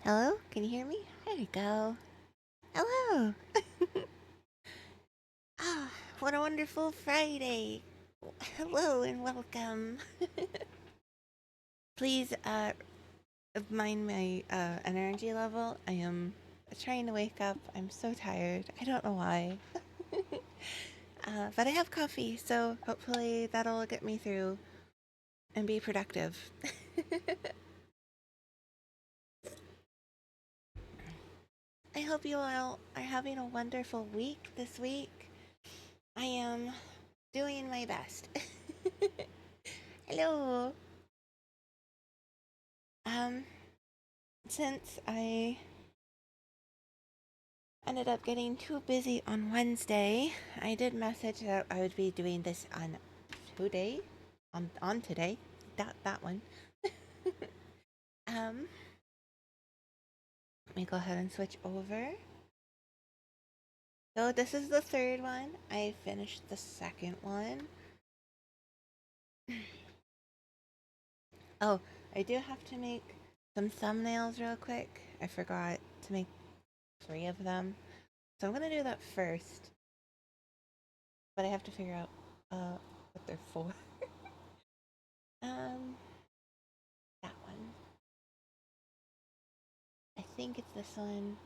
Hello? Can you hear me? There we go. Hello! Ah, what a wonderful Friday! Hello and welcome. Please, mind my energy level. I am trying to wake up. I'm so tired. I don't know why. But I have coffee, so hopefully that'll get me through and be productive. I hope you all are having a wonderful week this week. I am doing my best. Hello. Um, since I ended up getting too busy on Wednesday, I did message that I would be doing this on today. On today. That one. um, Let me go ahead and switch over. So this is the third one. I finished the second one. Oh, I do have to make some thumbnails real quick. I forgot to make 3 of them. So I'm gonna do that first. But I have to figure out what they're for. um that one. I think it's this one.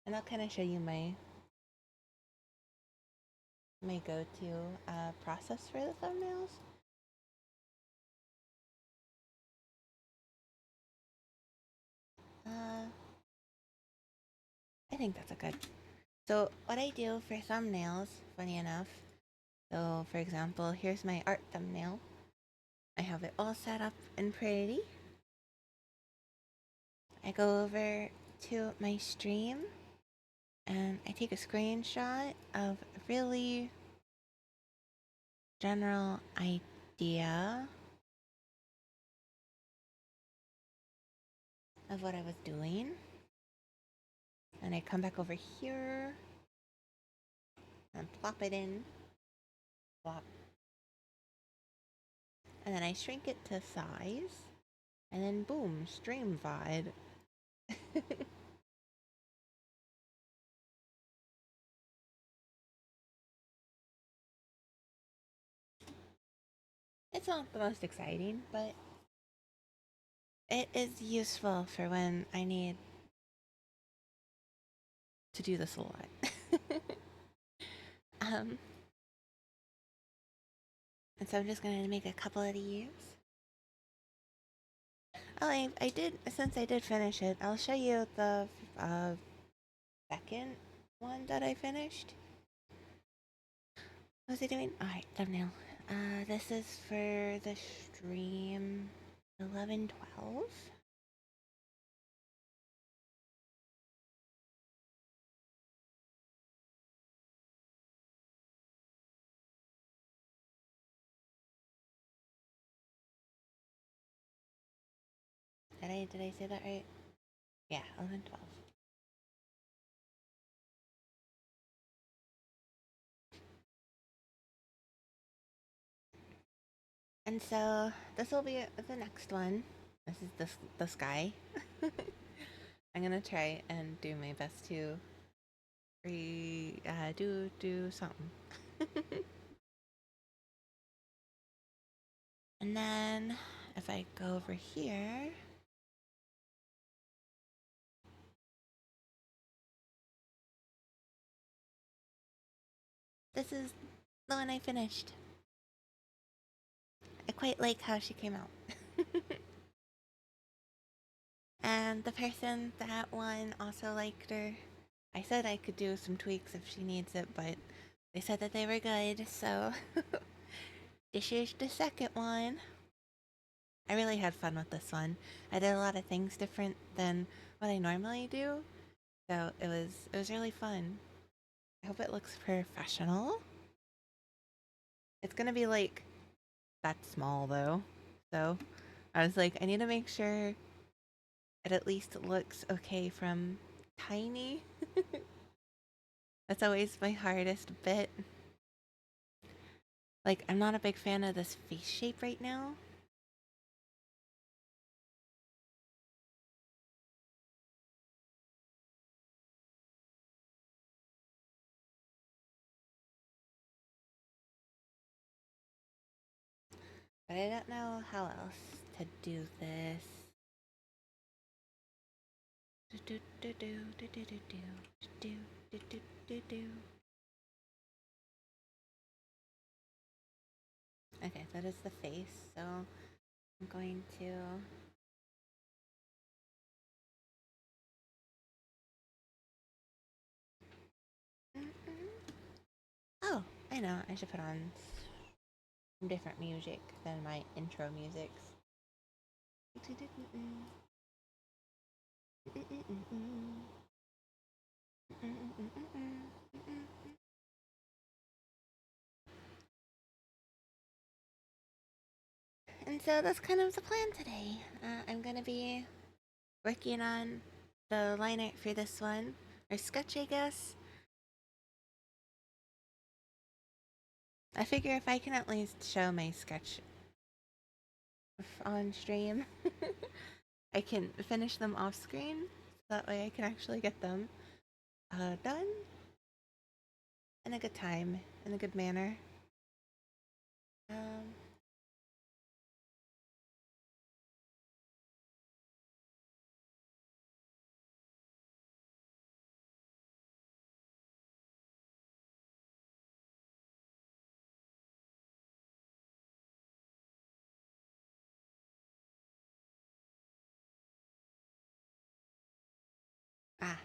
And I'll kind of show you my go-to process for the thumbnails. I think that's a good. So what I do for thumbnails, funny enough, so for example, here's my art thumbnail. I have it all set up and pretty. I go over to my stream and I take a screenshot of a really general idea of what I was doing. And I come back over here and plop it in. Plop. And then I shrink it to size. And then boom, stream vibe. It's not the most exciting, but it is useful for when I need to do this a lot. um, and so I'm just gonna make a couple of these. Oh, I did, since I did finish it, I'll show you the second one that I finished. What was I doing? Alright, thumbnail. This is for the stream 11/12. Did I say that right? Yeah, 11/12. And so this will be the next one. This is this guy. I'm gonna try and do my best to do something. And then if I go over here, this is the one I finished. I quite like how she came out. And the person that won also liked her. I said I could do some tweaks if she needs it, but they said that they were good, so this is the second one. I really had fun with this one. I did a lot of things different than what I normally do, so it was really fun. I hope it looks professional. It's gonna be like that small though, so I was like, I need to make sure it at least looks okay from tiny. That's always my hardest bit. Like, I'm not a big fan of this face shape right now. But I don't know how else to do this. Okay, that is the face, so I'm going to... Oh, I know, I should put on some different music than my intro musics. And so that's kind of the plan today. I'm gonna be working on the line art for this one, or sketch, I guess. I figure if I can at least show my sketch on stream, I can finish them off screen. So that way I can actually get them done in a good time, in a good manner. Um,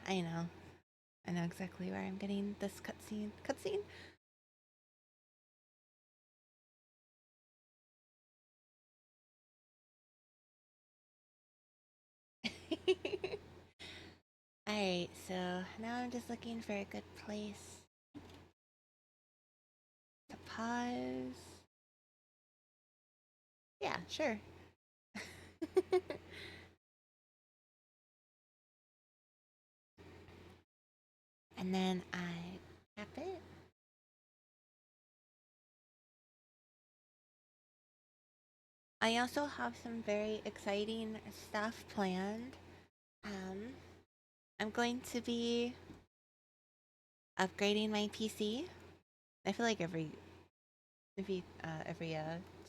I know. I know exactly where I'm getting this cutscene. Cutscene? Alright, so now I'm just looking for a good place to pause. Yeah, sure. And then I tap it. I also have some very exciting stuff planned. I'm going to be upgrading my PC. I feel like every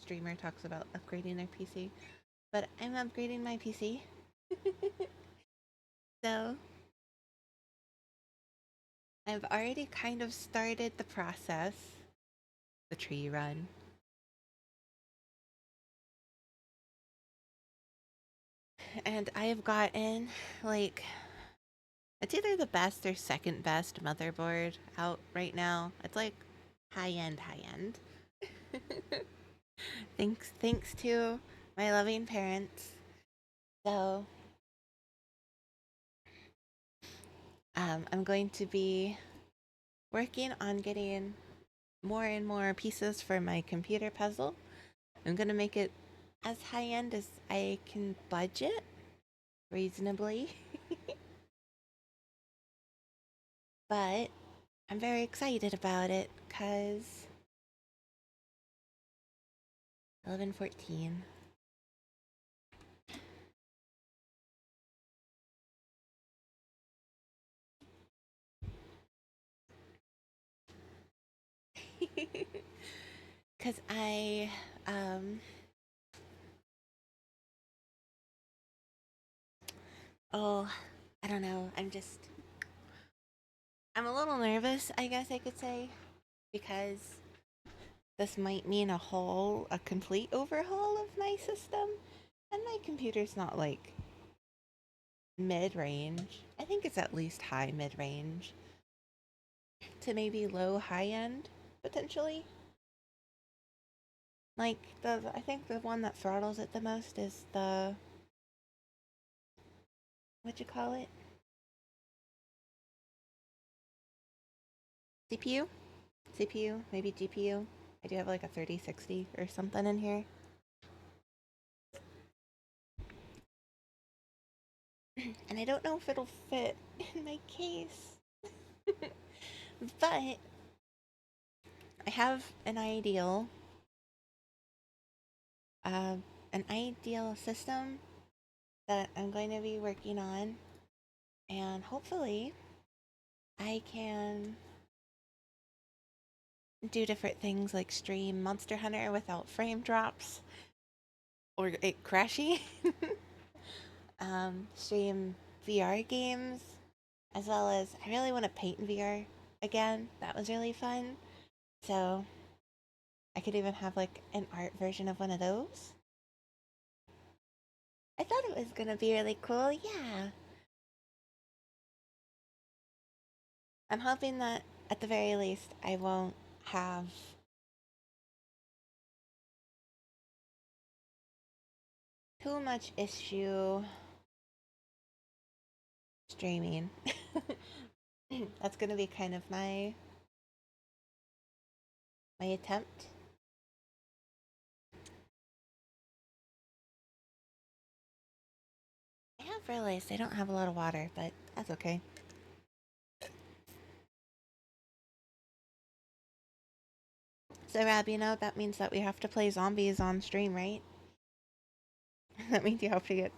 streamer talks about upgrading their PC, but I'm upgrading my PC. So I've already kind of started the process, the tree run. And I have gotten, like, it's either the best or second best motherboard out right now. It's like high end, high end. Thanks to my loving parents. So, I'm going to be working on getting more and more pieces for my computer puzzle. I'm gonna make it as high end as I can budget reasonably. But I'm very excited about it because 1114. Because oh, I don't know. I'm a little nervous, I guess I could say, because this might mean a complete overhaul of my system. And my computer's not like mid range. I think it's at least high mid range to maybe low high end, potentially. Like, I think the one that throttles it the most is the, what you call it? CPU? CPU, maybe GPU. I do have like a 3060 or something in here. And I don't know if it'll fit in my case. But I have uh, an ideal system that I'm going to be working on. And hopefully I can do different things like stream Monster Hunter without frame drops or it crashy. Stream VR games, as well as I really want to paint in VR again. That was really fun. So I could even have like an art version of one of those. I thought it was gonna be really cool, yeah. I'm hoping that at the very least I won't have too much issue streaming. That's gonna be kind of my attempt. I have realized I don't have a lot of water, but that's okay. So Rab, you know that means that we have to play zombies on stream, right? That means you have to get.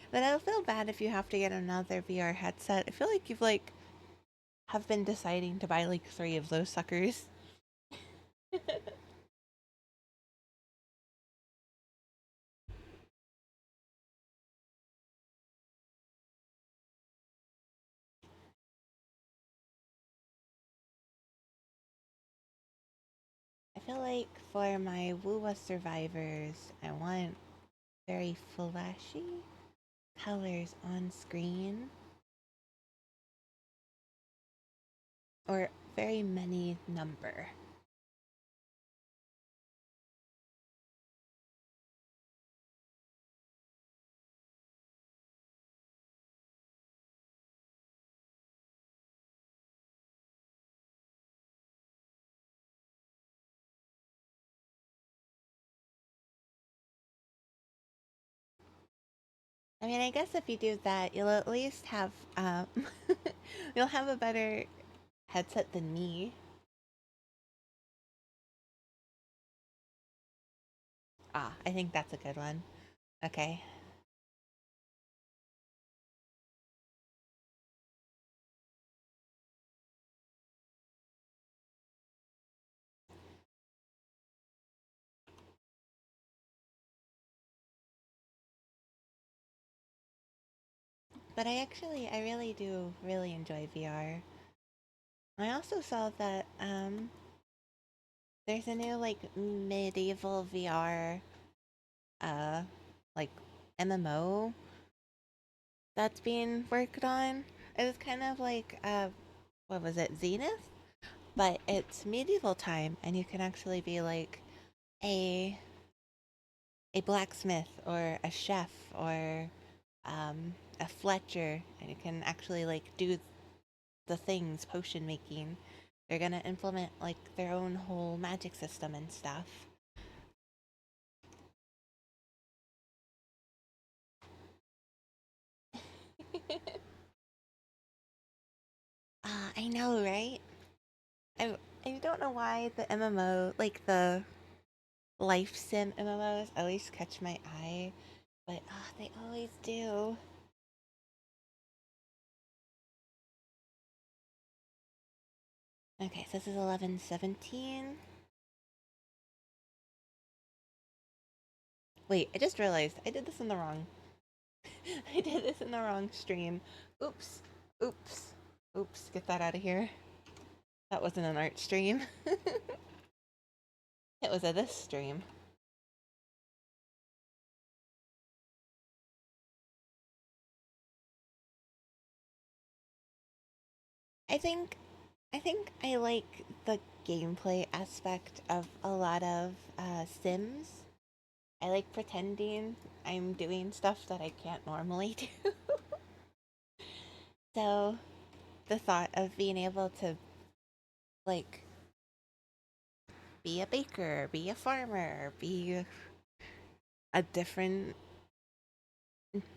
But I feel bad if you have to get another VR headset. I feel like you've like have been deciding to buy like 3 of those suckers. I feel like for my Wuwa survivors, I want very flashy colors on screen or very many number. I mean, I guess if you do that, you'll at least have you'll have a better headset than me. Ah, I think that's a good one. Okay. But I really do really enjoy VR. I also saw that there's a new like medieval VR uh like MMO that's being worked on. It was kind of like what was it, Zenith? But it's medieval time and you can actually be like a a blacksmith or a chef or a fletcher and you can actually like do the things potion making. They're gonna implement like their own whole magic system and stuff. I know, right? I don't know why the MMO, like the life sim MMOs, always catch my eye, but they always do. Okay, so this is 11:17. Wait, I just realized I did this in the wrong. I did this in the wrong stream. Oops. Oops. Oops. Get that out of here. That wasn't an art stream. It was a this stream. I think I think I like the gameplay aspect of a lot of Sims. I like pretending I'm doing stuff that I can't normally do. So the thought of being able to like be a baker, be a farmer, be a different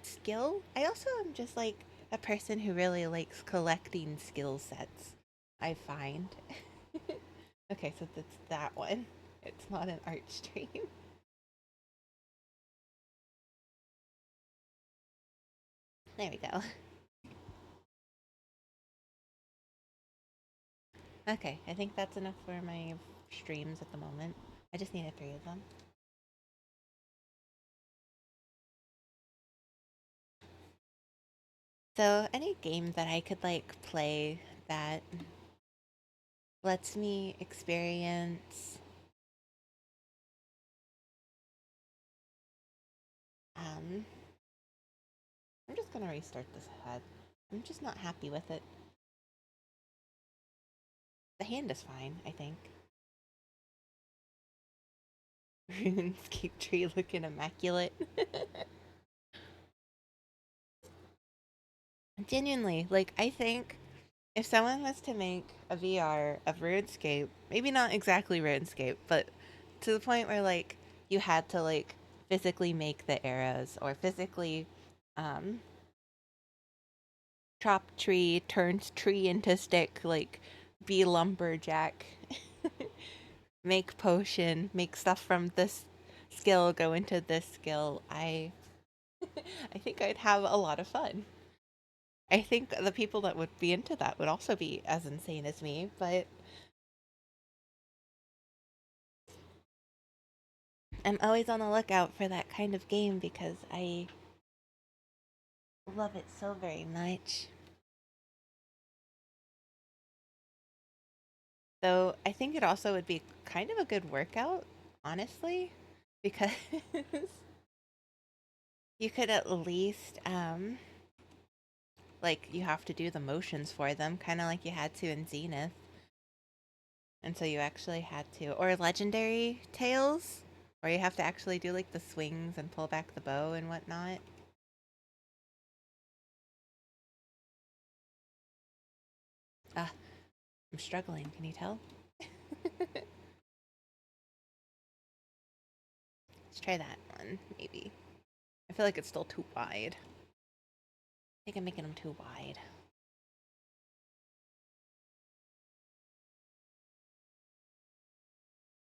skill. I also am just like a person who really likes collecting skill sets, I find. Okay, so that's that one. It's not an art stream. There we go. Okay, I think that's enough for my streams at the moment. I just needed 3 of them. So, any game that I could like play that lets me experience um I'm just gonna restart this head. I'm just not happy with it. The hand is fine, I think. RuneScape tree looking immaculate. Genuinely, like I think if someone was to make a VR of RuneScape, maybe not exactly RuneScape, but to the point where like you had to like physically make the arrows or physically um chop tree, turns tree into stick, like be lumberjack, make potion, make stuff from this skill go into this skill. I think I'd have a lot of fun. I think the people that would be into that would also be as insane as me, but I'm always on the lookout for that kind of game because I love it so very much. So I think it also would be kind of a good workout, honestly, because you could at least like you have to do the motions for them, kind of like you had to in Zenith. And so you actually had to, or legendary tales, where you have to actually do like the swings and pull back the bow and whatnot. Ah, I'm struggling. Can you tell? Let's try that one, maybe. I feel like it's still too wide. I think I'm making them too wide.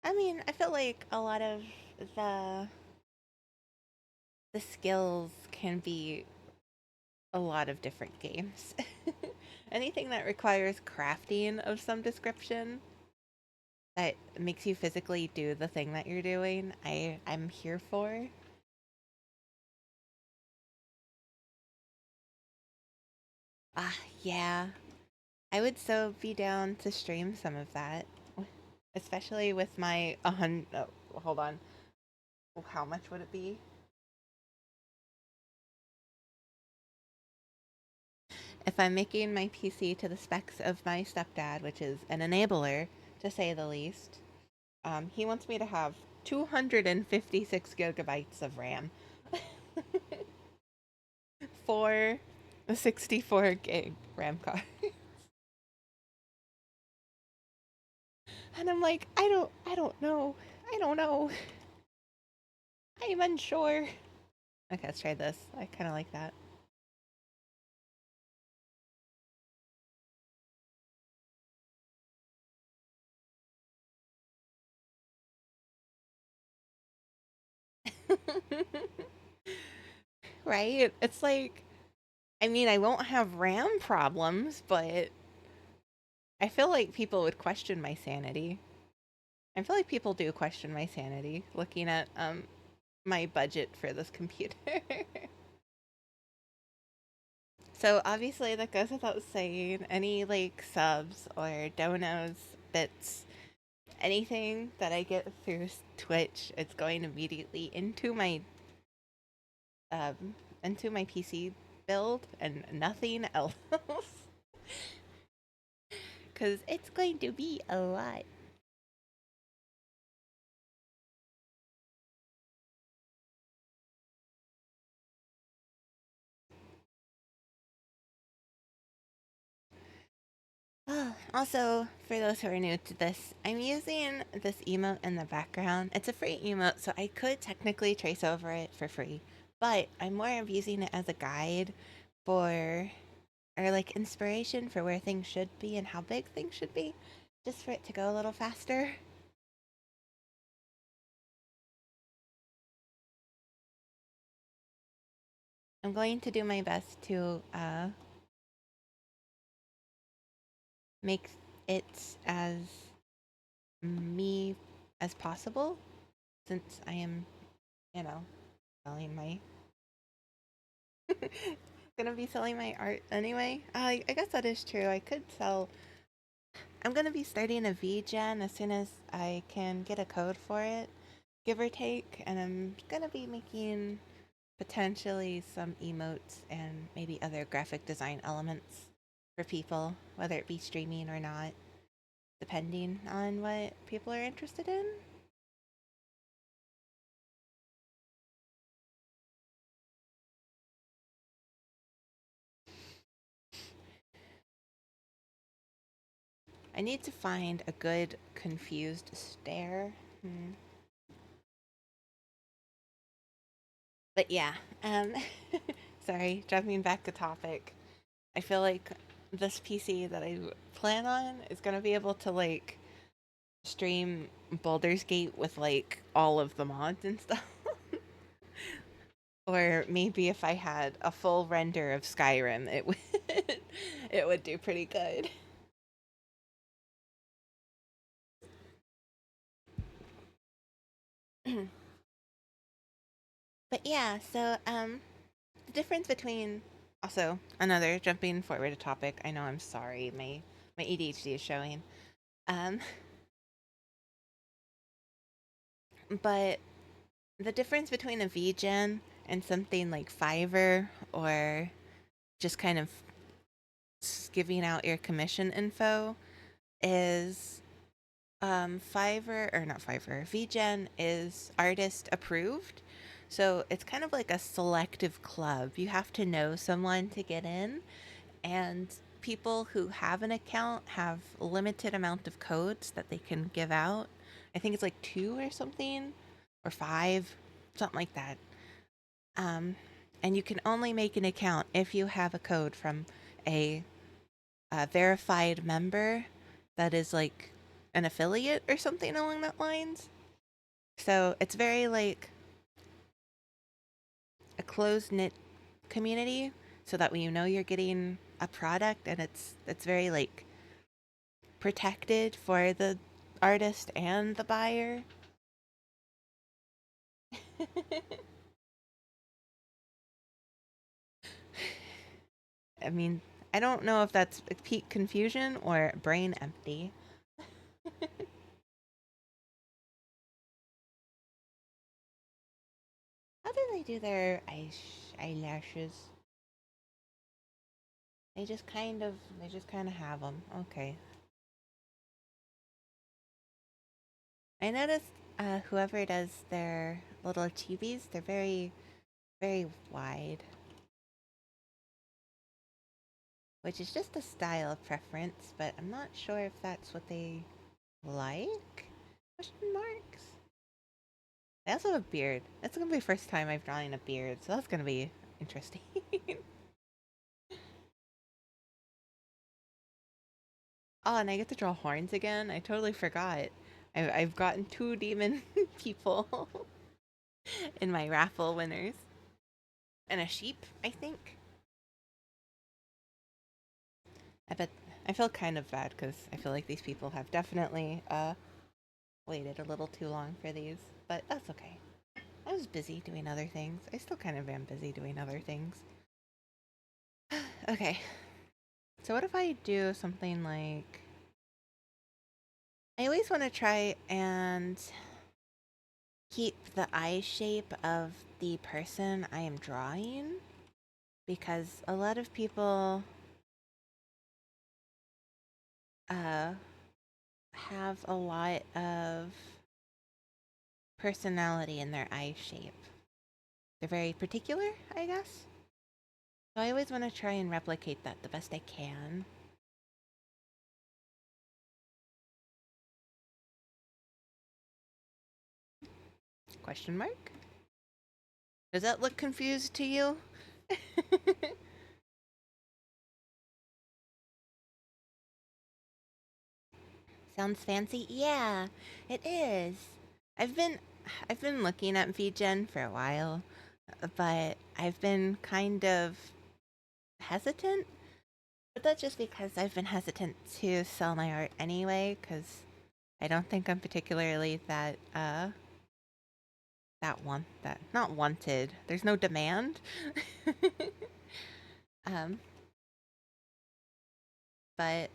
I mean, I feel like a lot of the the skills can be a lot of different games. Anything that requires crafting of some description that makes you physically do the thing that you're doing, I'm here for. Ah, yeah. I would so be down to stream some of that, especially with my oh, hold on. How much would it be? If I'm making my PC to the specs of my stepdad, which is an enabler to say the least, he wants me to have 256 gigabytes of RAM for a 64 gig RAM card. And I'm like, I don't know. I don't know. I'm unsure. Okay, let's try this. I kind of like that. Right? It's like, I mean, I won't have RAM problems, but I feel like people would question my sanity. I feel like people do question my sanity looking at my budget for this computer. So obviously that goes without saying. Any like subs or donos, bits, anything that I get through Twitch, it's going immediately um into my PC build and nothing else. Cause it's going to be a lot. Also, for those who are new to this, I'm using this emote in the background. It's a free emote, so I could technically trace over it for free, but I'm more of using it as a guide for, or like inspiration for where things should be and how big things should be, just for it to go a little faster. I'm going to do my best to make it as me as possible, since I am, you know, selling my gonna be selling my art anyway. I guess that is true. I could sell. I'm gonna be starting a VGen as soon as I can get a code for it, give or take, and I'm gonna be making potentially some emotes and maybe other graphic design elements for people, whether it be streaming or not, depending on what people are interested in. I need to find a good confused stare. But yeah, um, sorry, jumping back to topic. I feel like this PC that I plan on is gonna be able to like stream Baldur's Gate with like all of the mods and stuff. Or maybe if I had a full render of Skyrim, it would it would do pretty good. But yeah, so the difference between, also another jumping forward a topic. I know, I'm sorry, my ADHD is showing. Um, but the difference between a VGen and something like Fiverr, or just kind of giving out your commission info, is Fiverr, or not Fiverr, VGen is artist approved. So it's kind of like a selective club. You have to know someone to get in, and people who have an account have a limited amount of codes that they can give out. I think it's like 2 or something, or 5, something like that. Um, and you can only make an account if you have a code from a, a verified member that is like an affiliate or something along that lines. So it's very like a closed knit community, so that when you know you're getting a product, and it's very like protected for the artist and the buyer. I mean, I don't know if that's peak confusion or brain empty. How do they do their eyelashes? They just kind of have them. Okay. I noticed whoever does their little chibis, they're very, very wide, which is just a style preference, but I'm not sure if that's what they like. Question marks. I also have a beard. That's gonna be the first time I've drawn a beard, so that's gonna be interesting. Oh, and I get to draw horns again. I totally forgot. I've gotten 2 demon people in my raffle winners, and a sheep, I think. I bet I feel kind of bad because I feel like these people have definitely waited a little too long for these, but that's okay. I was busy doing other things. I still kind of am busy doing other things. Okay, so what if I do something like, I always want to try and keep the eye shape of the person I am drawing, because a lot of people uh, have a lot of personality in their eye shape. They're very particular, I guess. So I always want to try and replicate that the best I can. Question mark? Does that look confused to you? Sounds fancy? Yeah, it is. I've been I've been looking at VGen for a while, but I've been kind of hesitant But that's just because I've been hesitant to sell my art anyway, because I don't think I'm particularly that not wanted. There's no demand. um, but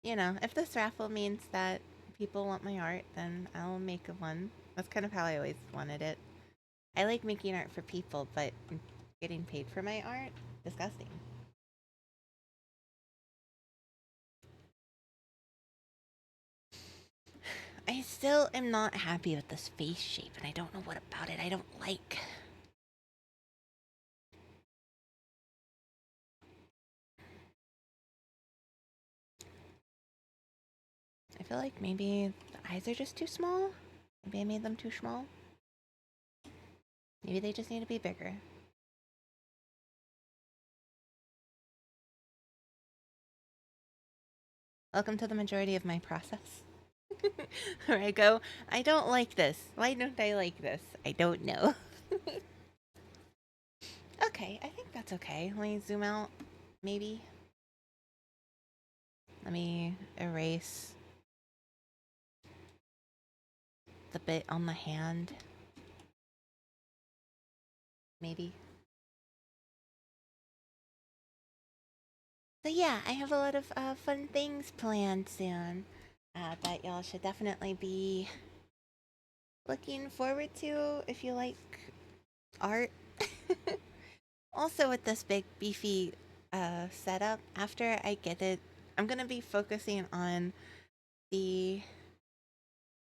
you know, if this raffle means that people want my art, then I'll make one. That's kind of how I always wanted it. I like making art for people, but getting paid for my art, disgusting. I still am not happy with this face shape, and I don't know what about it I don't like. I feel like maybe the eyes are just too small. Maybe I made them too small. Maybe they just need to be bigger. Welcome to the majority of my process. Where I go, I don't like this. Why don't I like this? I don't know. Okay, I think that's okay. Let me zoom out, maybe. Let me erase the bit on the hand. Maybe. So yeah, I have a lot of fun things planned soon that y'all should definitely be looking forward to if you like art. Also, with this big beefy setup, after I get it, I'm gonna be focusing on the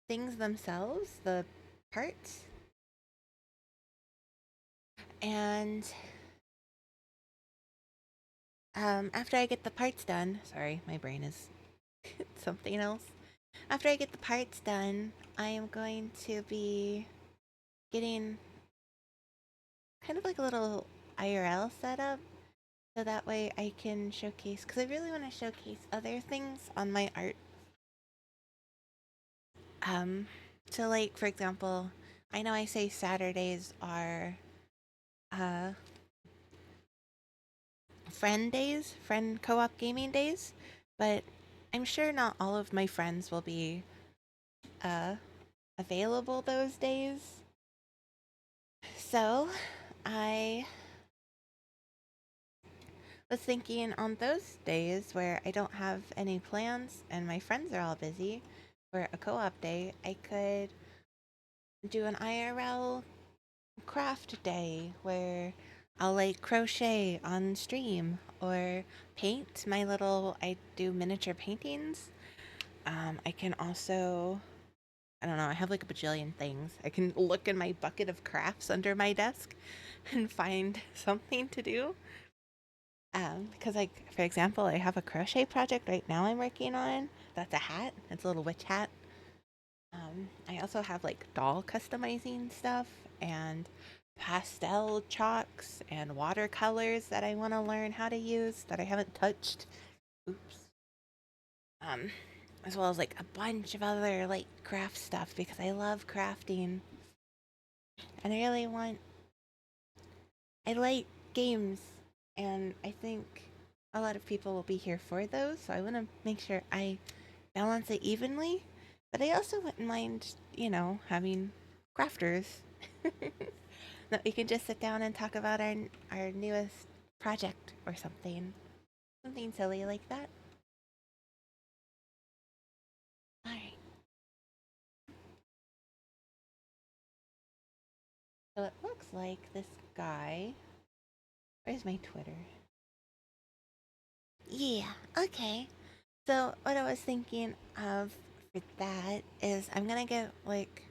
things themselves, the parts, and after I get the parts done, sorry, my brain is something else. After I get the parts done, I am going to be getting kind of like a little IRL setup so that way I can showcase, because I really want to showcase other things on my art. So like for example, I know I say Saturdays are uh friend days, friend co-op gaming days, but I'm sure not all of my friends will be uh available those days. So, I was thinking on those days where I don't have any plans and my friends are all busy for a co-op day, I could do an IRL craft day where I'll like crochet on stream or paint my little, I do miniature paintings. I can also, I don't know, I have like a bajillion things. I can look in my bucket of crafts under my desk and find something to do. Because like for example, I have a crochet project right now I'm working on. That's a hat. It's a little witch hat. I also have like doll customizing stuff and pastel chalks and watercolors that I want to learn how to use that I haven't touched. Oops. Um, as well as like a bunch of other like craft stuff because I love crafting and I really want. I like games and I think a lot of people will be here for those, so I want to make sure I balance it evenly. But I also wouldn't mind, you know, having crafters that we can just sit down and talk about our newest project or something silly like that. All right. So it looks like this guy. Where's my Twitter? Yeah. Okay. So what I was thinking of for that is I'm gonna get like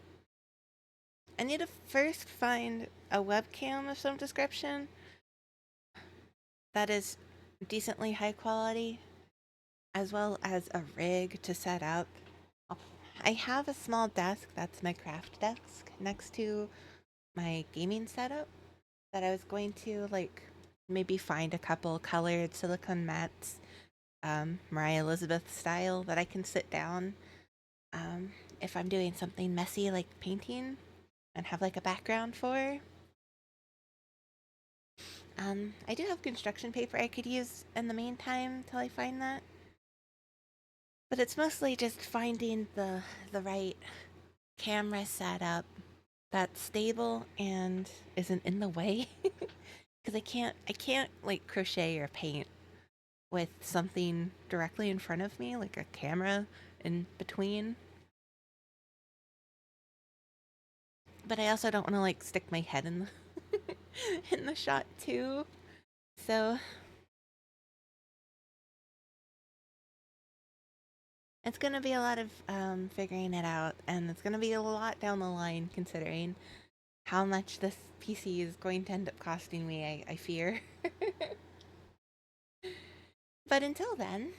I need to first find a webcam of some description that is decently high quality, as well as a rig to set up. I have a small desk that's my craft desk next to my gaming setup that I was going to like maybe find a couple colored silicone mats, Mariah Elizabeth style, that I can sit down if I'm doing something messy like painting and have like a background for. I do have construction paper I could use in the meantime till I find that. But it's mostly just finding the right camera setup that's stable and isn't in the way. Because I can't like crochet or paint with something directly in front of me, like a camera in between. But I also don't want to like stick my head in the in the shot too. So it's gonna be a lot of figuring it out, and it's gonna be a lot down the line considering how much this PC is going to end up costing me. I fear. But until then,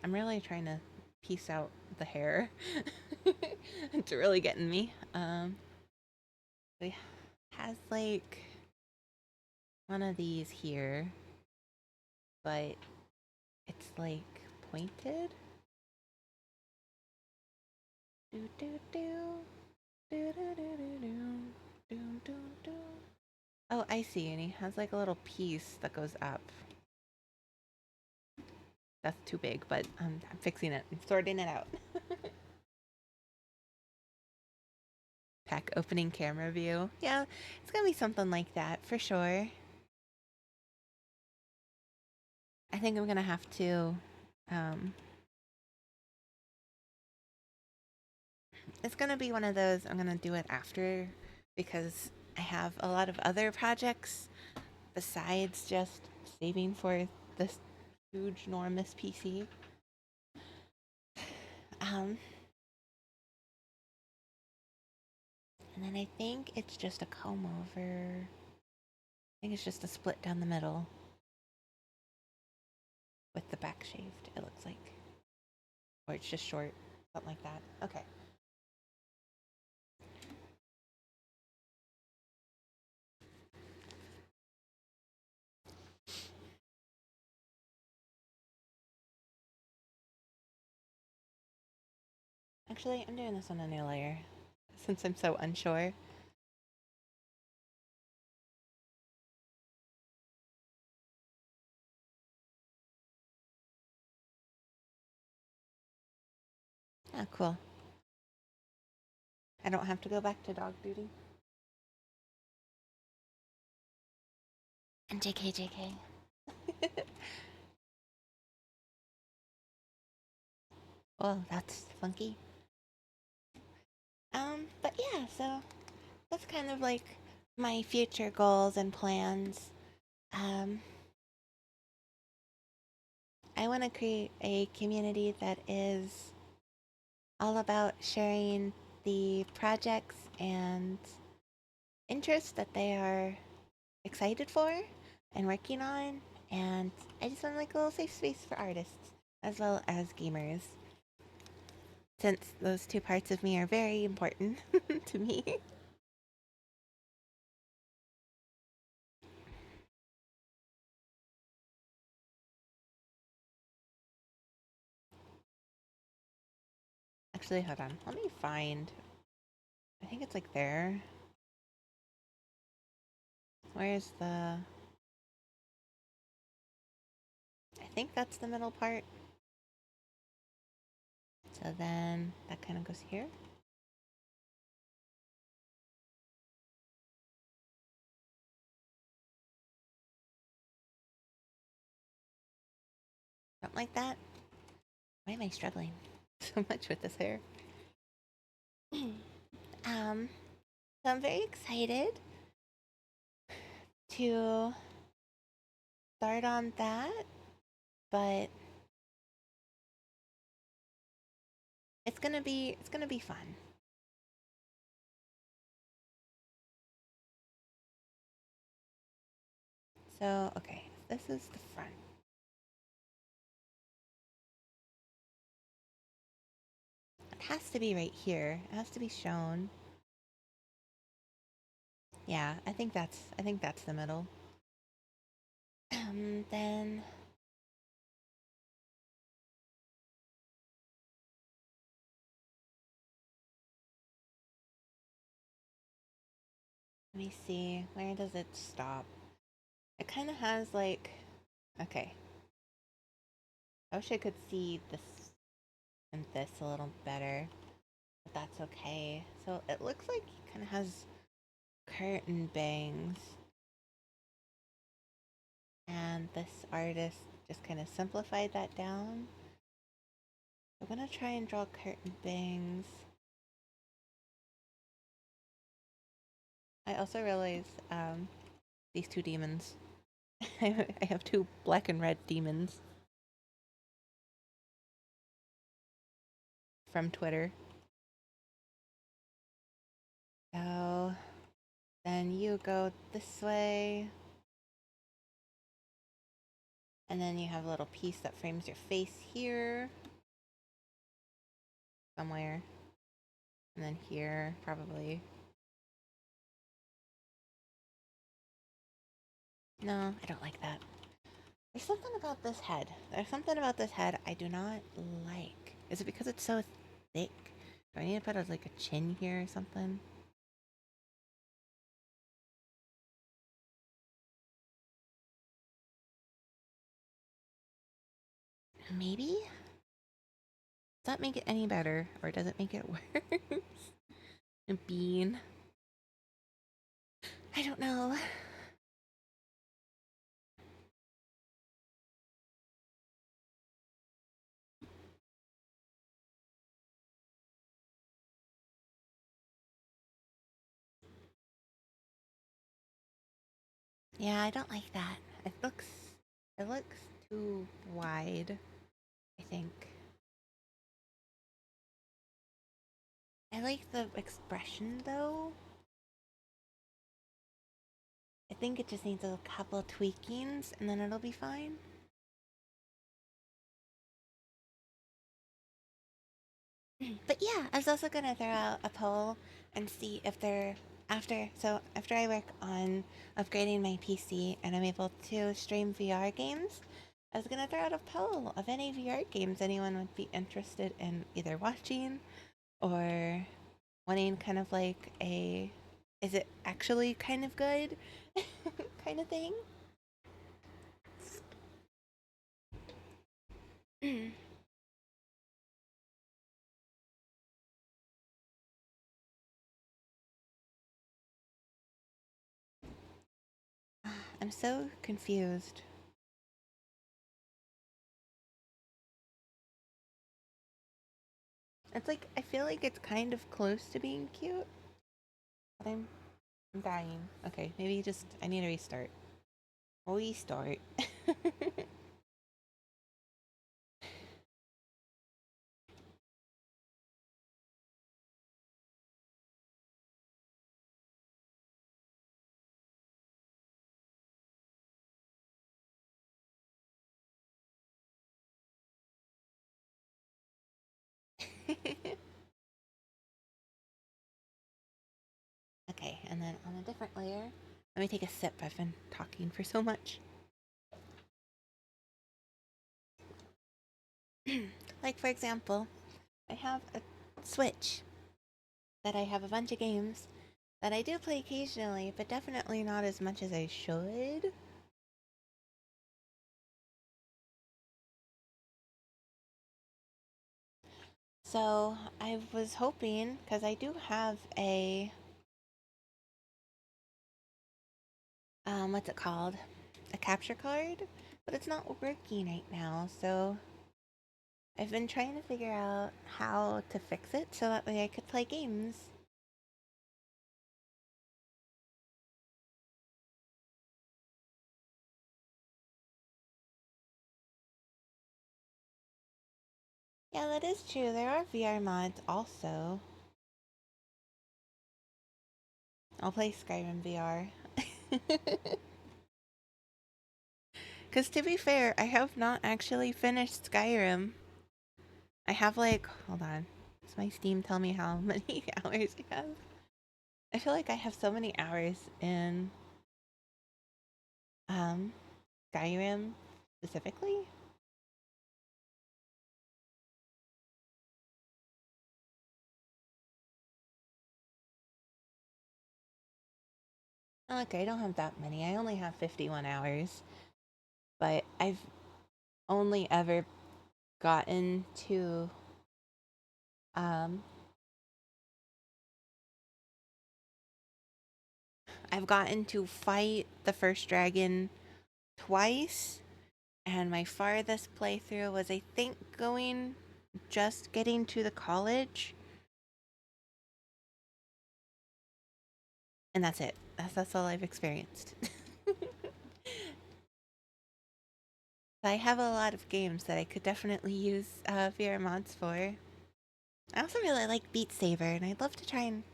I'm really trying to piece out the hair. It's really getting me. It has like one of these here, but it's like pointed. Do do do do do do do do do do. Oh, I see, and he has like a little piece that goes up. That's too big, but I'm fixing it. I'm sorting it out. Pack opening camera view. Yeah, it's gonna be something like that for sure. I think I'm gonna have to. Um, it's gonna be one of those. I'm gonna do it after because I have a lot of other projects besides just saving for this huge, enormous PC. Um, and then I think it's just a comb over. I think it's just a split down the middle with the back shaved. It looks like, or it's just short, something like that. Okay. Actually, I'm doing this on a new layer since I'm so unsure. Ah, cool. I don't have to go back to dog duty. And JK, JK. Well, that's funky. But yeah, so that's kind of like my future goals and plans. Um, I want to create a community that is all about sharing the projects and interests that they are excited for and working on. And I just want like a little safe space for artists as well as gamers, since those two parts of me are very important to me. Actually, hold on. Let me find. I think it's like there. Where's the. I think that's the middle part. So then that kind of goes here. Something like that. Why am I struggling so much with this hair? um, so I'm very excited to start on that, but it's gonna be fun. So okay, this is the front. It has to be right here. It has to be shown. Yeah, I think that's the middle. Then Let me see. Where does it stop? It kind of has like. Okay. I wish I could see this and this a little better, but that's okay. So it looks like he kind of has curtain bangs, and this artist just kind of simplified that down. I'm gonna try and draw curtain bangs. I also realized these two demons. I have two black and red demons from Twitter. So then you go this way, and then you have a little piece that frames your face here, somewhere, and then here, probably. No, I don't like that. There's something about this head. There's something about this head I do not like. Is it because it's so thick? Do I need to put like a chin here or something? Maybe? Does that make it any better? Or does it make it worse? A bean. I don't know. Yeah, I don't like that. It looks too wide, I think. I like the expression though. I think it just needs a couple tweakings and then it'll be fine. But yeah, I was also gonna throw out a poll and see if they're after I work on upgrading my PC and I'm able to stream VR games, I was gonna throw out a poll of any VR games anyone would be interested in either watching or wanting kind of like a is it actually kind of good kind of thing. I'm so confused. It's like I feel like it's kind of close to being cute, but I'm dying. Okay, maybe just I need to restart. Restart. Okay, and then on a different layer, let me take a sip. I've been talking for so much. Like for example, I have a Switch that I have a bunch of games that I do play occasionally, but definitely not as much as I should. So I was hoping, because I do have a, what's it called? A capture card, but it's not working right now. So I've been trying to figure out how to fix it so that way I could play games. Yeah, that is true. There are VR mods also. I'll play Skyrim VR. Because to be fair, I have not actually finished Skyrim. I have like, hold on. Does my Steam tell me how many hours I have? I feel like I have so many hours in um Skyrim specifically. Okay, I don't have that many. I only have 51 hours, but only ever gotten to um I've gotten to fight the first dragon twice, and my farthest playthrough was, I think, just getting to the college, and that's it. That's all I've experienced. I have a lot of games that I could definitely use VR mods for. I also really like Beat Saber, and I'd love to try and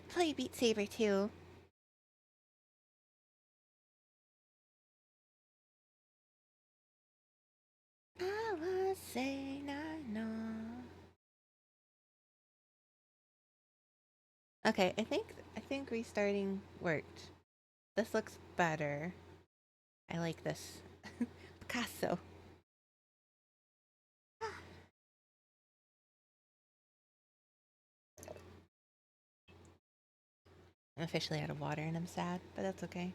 play Beat Saber too. I was saying I know. Okay, I think restarting worked. This looks better. I like this. Picasso. I'm officially out of water and I'm sad, but that's okay.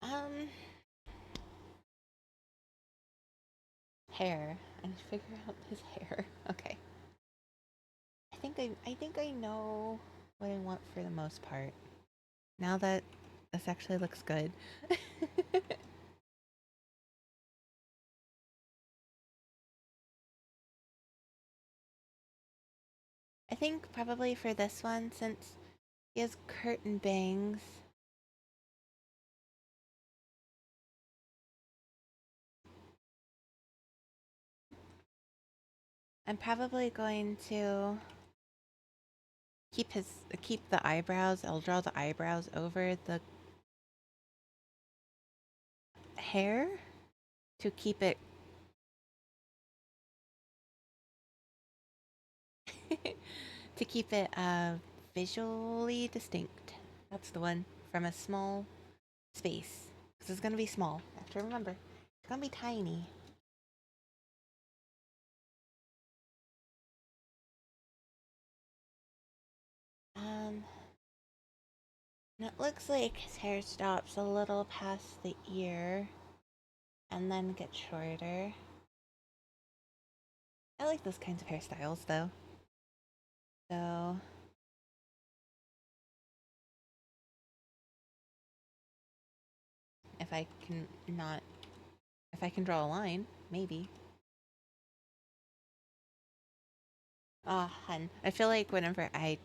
Um, hair. I need to figure out his hair. Okay. I think I know what I want for the most part. Now that this actually looks good. I think probably for this one, since he has curtain bangs, I'm probably going to keep the eyebrows. I'll draw the eyebrows over the hair to keep it to keep it visually distinct. That's the one, from a small space. Because it's gonna be small. I have to remember. It's gonna be tiny. Um, and it looks like his hair stops a little past the ear and then gets shorter. I like those kinds of hairstyles though. So if I can not, if I can draw a line, maybe. Ah, oh, hun. I feel like whenever I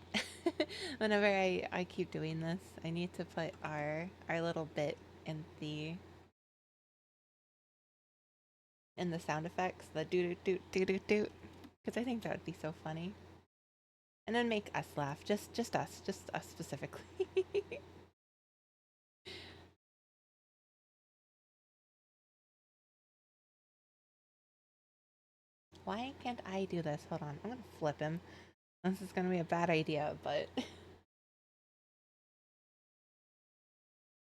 keep doing this, I need to put our little bit in the sound effects, the doo doo doo doo doo, because I think that would be so funny. And then make us laugh, just us specifically. Why can't I do this? Hold on, I'm gonna flip him. This is gonna be a bad idea, but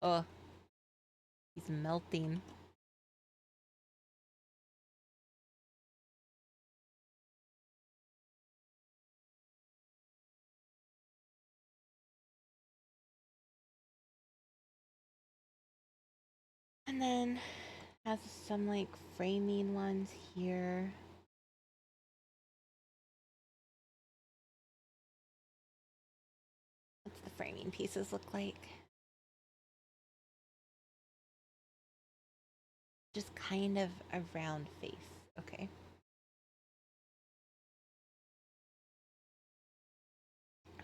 oh, he's melting. And then has some like framing ones here. What's the framing pieces look like? Just kind of a round face. Okay.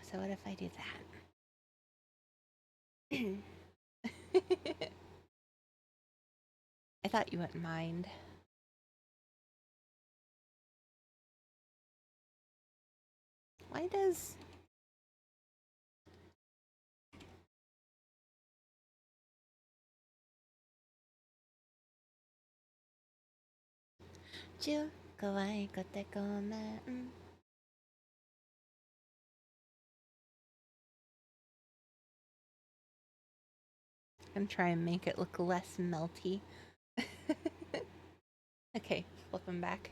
So what if I do that? I thought you wouldn't mind. Why does... I'm trying to make it look less melty. Okay, flip them back.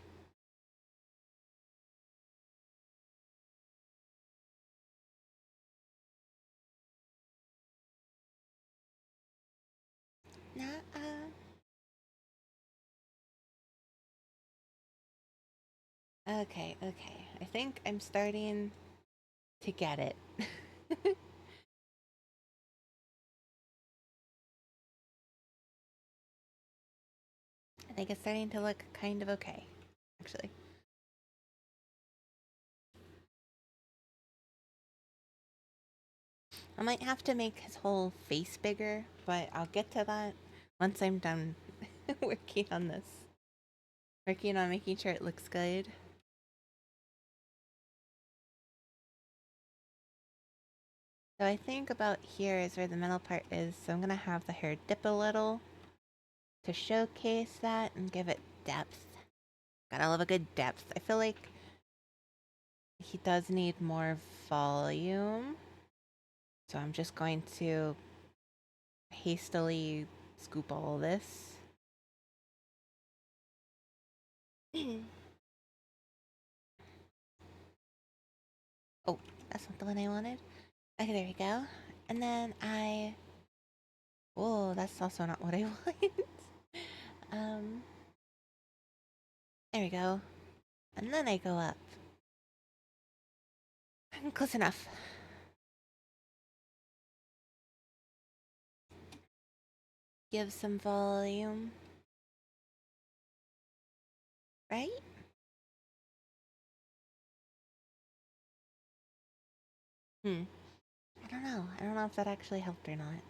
Okay, okay. I think I'm starting to get it. I think it's starting to look kind of okay, actually. I might have to make his whole face bigger, but I'll get to that once I'm done working on this. Working on making sure it looks good. So I think about here is where the middle part is, so I'm gonna have the hair dip a little to showcase that and give it depth. Gotta love a good depth. I feel like he does need more volume. So I'm just going to hastily scoop all this. Oh, that's not the one I wanted. Okay, there we go. And then oh, that's also not what I want. um, there we go. And then I go up. Close enough. Give some volume. Right? Hmm. I don't know. I don't know if that actually helped or not.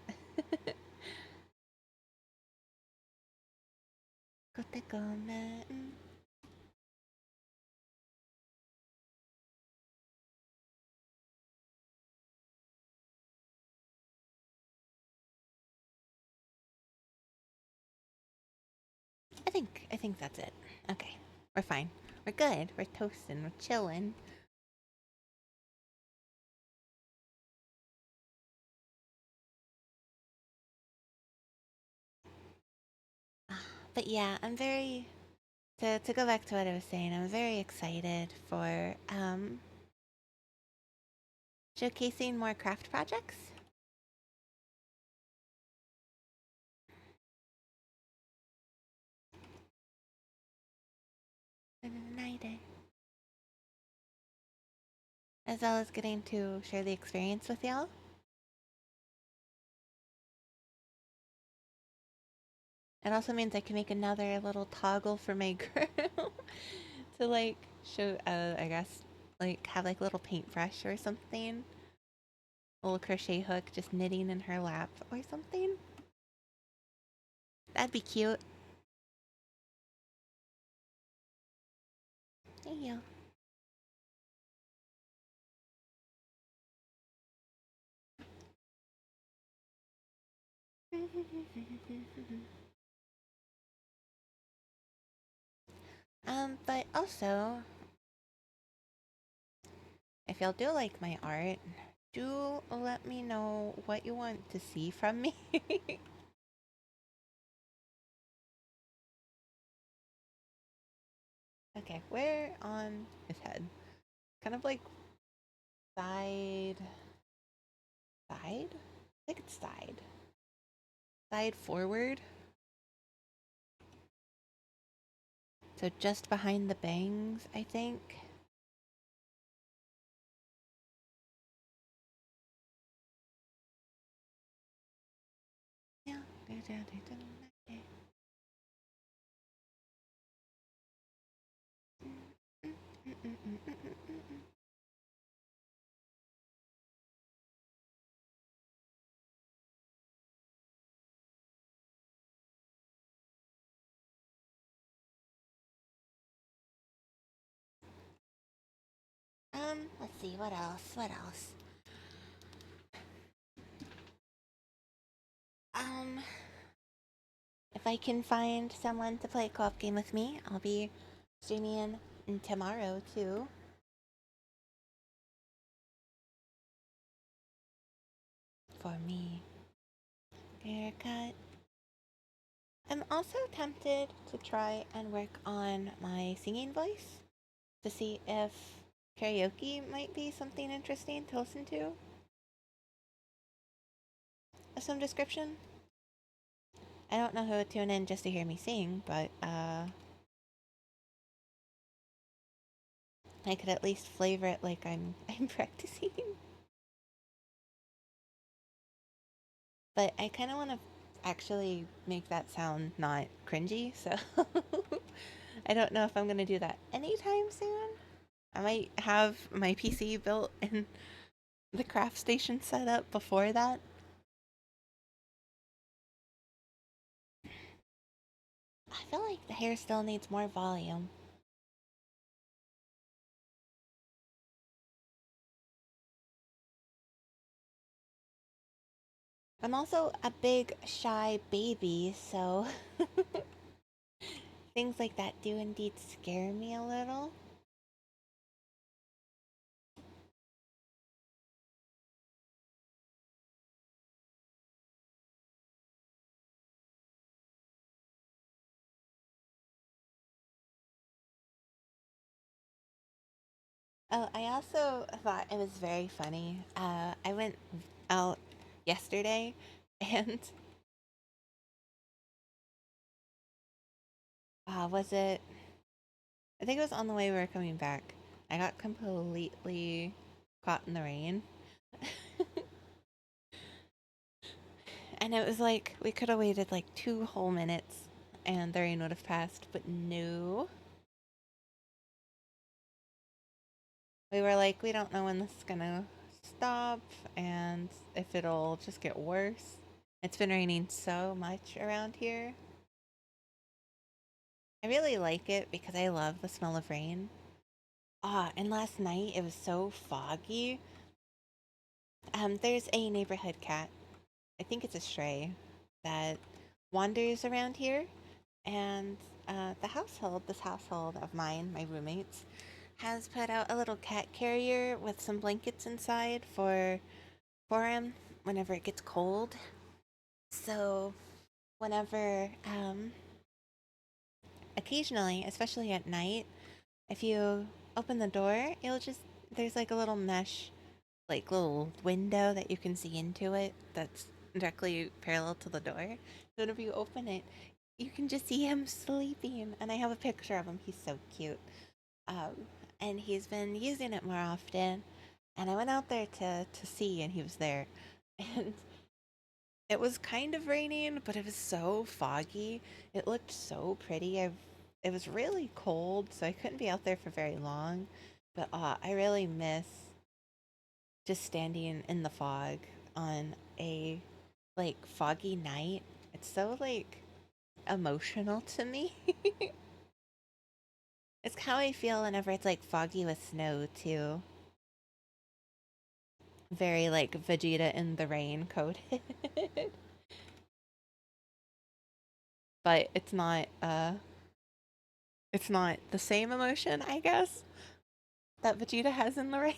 I think that's it. Okay. We're fine. We're good. We're toasting. We're chilling. But yeah, I'm very to go back to what I was saying, I'm very excited for showcasing more craft projects. As well as getting to share the experience with y'all. It also means I can make another little toggle for my girl to like show, I guess, like have like a little paintbrush or something. A little crochet hook just knitting in her lap or something. That'd be cute. Thank you. But also, if y'all do like my art, do let me know what you want to see from me. Okay, where on his head? Kind of like side, side? I think it's side. Side forward. So just behind the bangs, I think. Yeah. Let's see, what else? What else? Um, if I can find someone to play a co-op game with me, I'll be streaming tomorrow too. For me. Haircut. I'm also tempted to try and work on my singing voice to see if karaoke might be something interesting to listen to of some description. I don't know who would tune in just to hear me sing, but I could at least flavor it like I'm practicing. But I kind of want to actually make that sound not cringy, so I don't know if I'm going to do that anytime soon. I might have my PC built and the craft station set up before that. I feel like the hair still needs more volume. I'm also a big, shy baby, so things like that do indeed scare me a little. Oh, I also thought it was very funny. I went out yesterday and was it? I think it was on the way we were coming back. I got completely caught in the rain. And it was like we could have waited like 2 whole minutes and the rain would have passed, but no. We were like, we don't know when this is gonna stop and if it'll just get worse. It's been raining so much around here. I really like it because I love the smell of rain. And last night it was so foggy. There's a neighborhood cat. I think it's a stray that wanders around here, and this household of mine, my roommates, has put out a little cat carrier with some blankets inside for him whenever it gets cold. So whenever occasionally, especially at night, if you open the door, you'll just there's like a little mesh like little window that you can see into it that's directly parallel to the door. So whenever you open it, you can just see him sleeping. And I have a picture of him. He's so cute. Um, and he's been using it more often. And I went out there to see, and he was there. And it was kind of raining, but it was so foggy. It looked so pretty. It was really cold, so I couldn't be out there for very long. But I really miss just standing in the fog on a like foggy night. It's so like emotional to me. It's how I feel whenever it's like foggy with snow too. Very like Vegeta in the rain coated. But it's not the same emotion, I guess, that Vegeta has in the rain.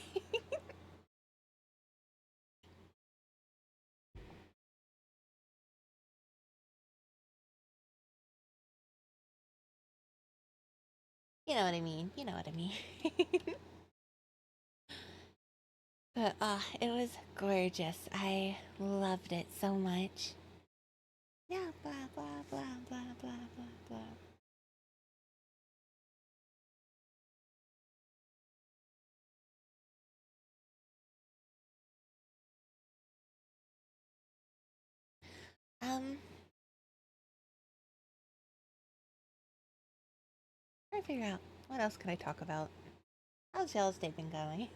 You know what I mean. You know what I mean. But it was gorgeous. I loved it so much. Yeah, blah blah blah blah blah blah blah. Um, trying to figure out what else could I talk about. How's y'all's day been going?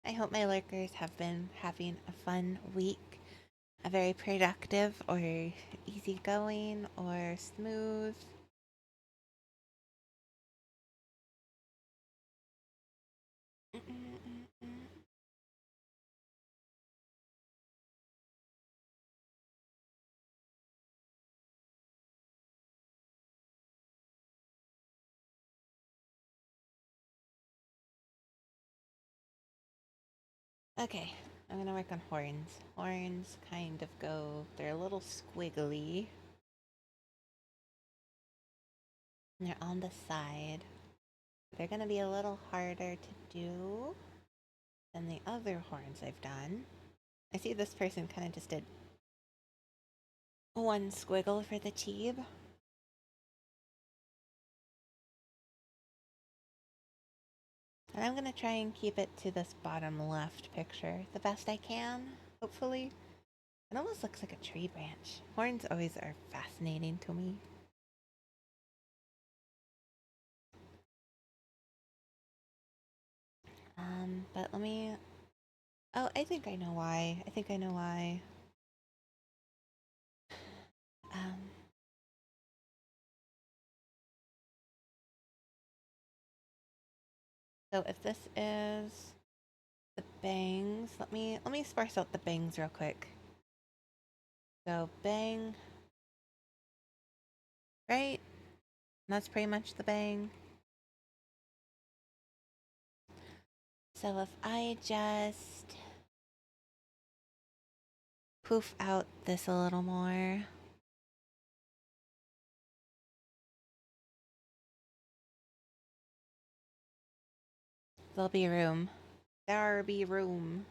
I hope my lurkers have been having a fun week, a very productive or easygoing or smooth. Mm-mm-mm-mm. Okay, I'm gonna work on horns. Horns kind of they're a little squiggly. And they're on the side. They're gonna be a little harder to do than the other horns I've done. I see this person kind of just did one squiggle for the cheeb. And I'm gonna try and keep it to this bottom left picture the best I can, hopefully. It almost looks like a tree branch. Horns always are fascinating to me. But let me... Oh, I think I know why. I think I know why. Um, so if this is the bangs, let me sparse out the bangs real quick. So bang, right? And that's pretty much the bang. So if I just poof out this a little more. There'll be room. There'll be room.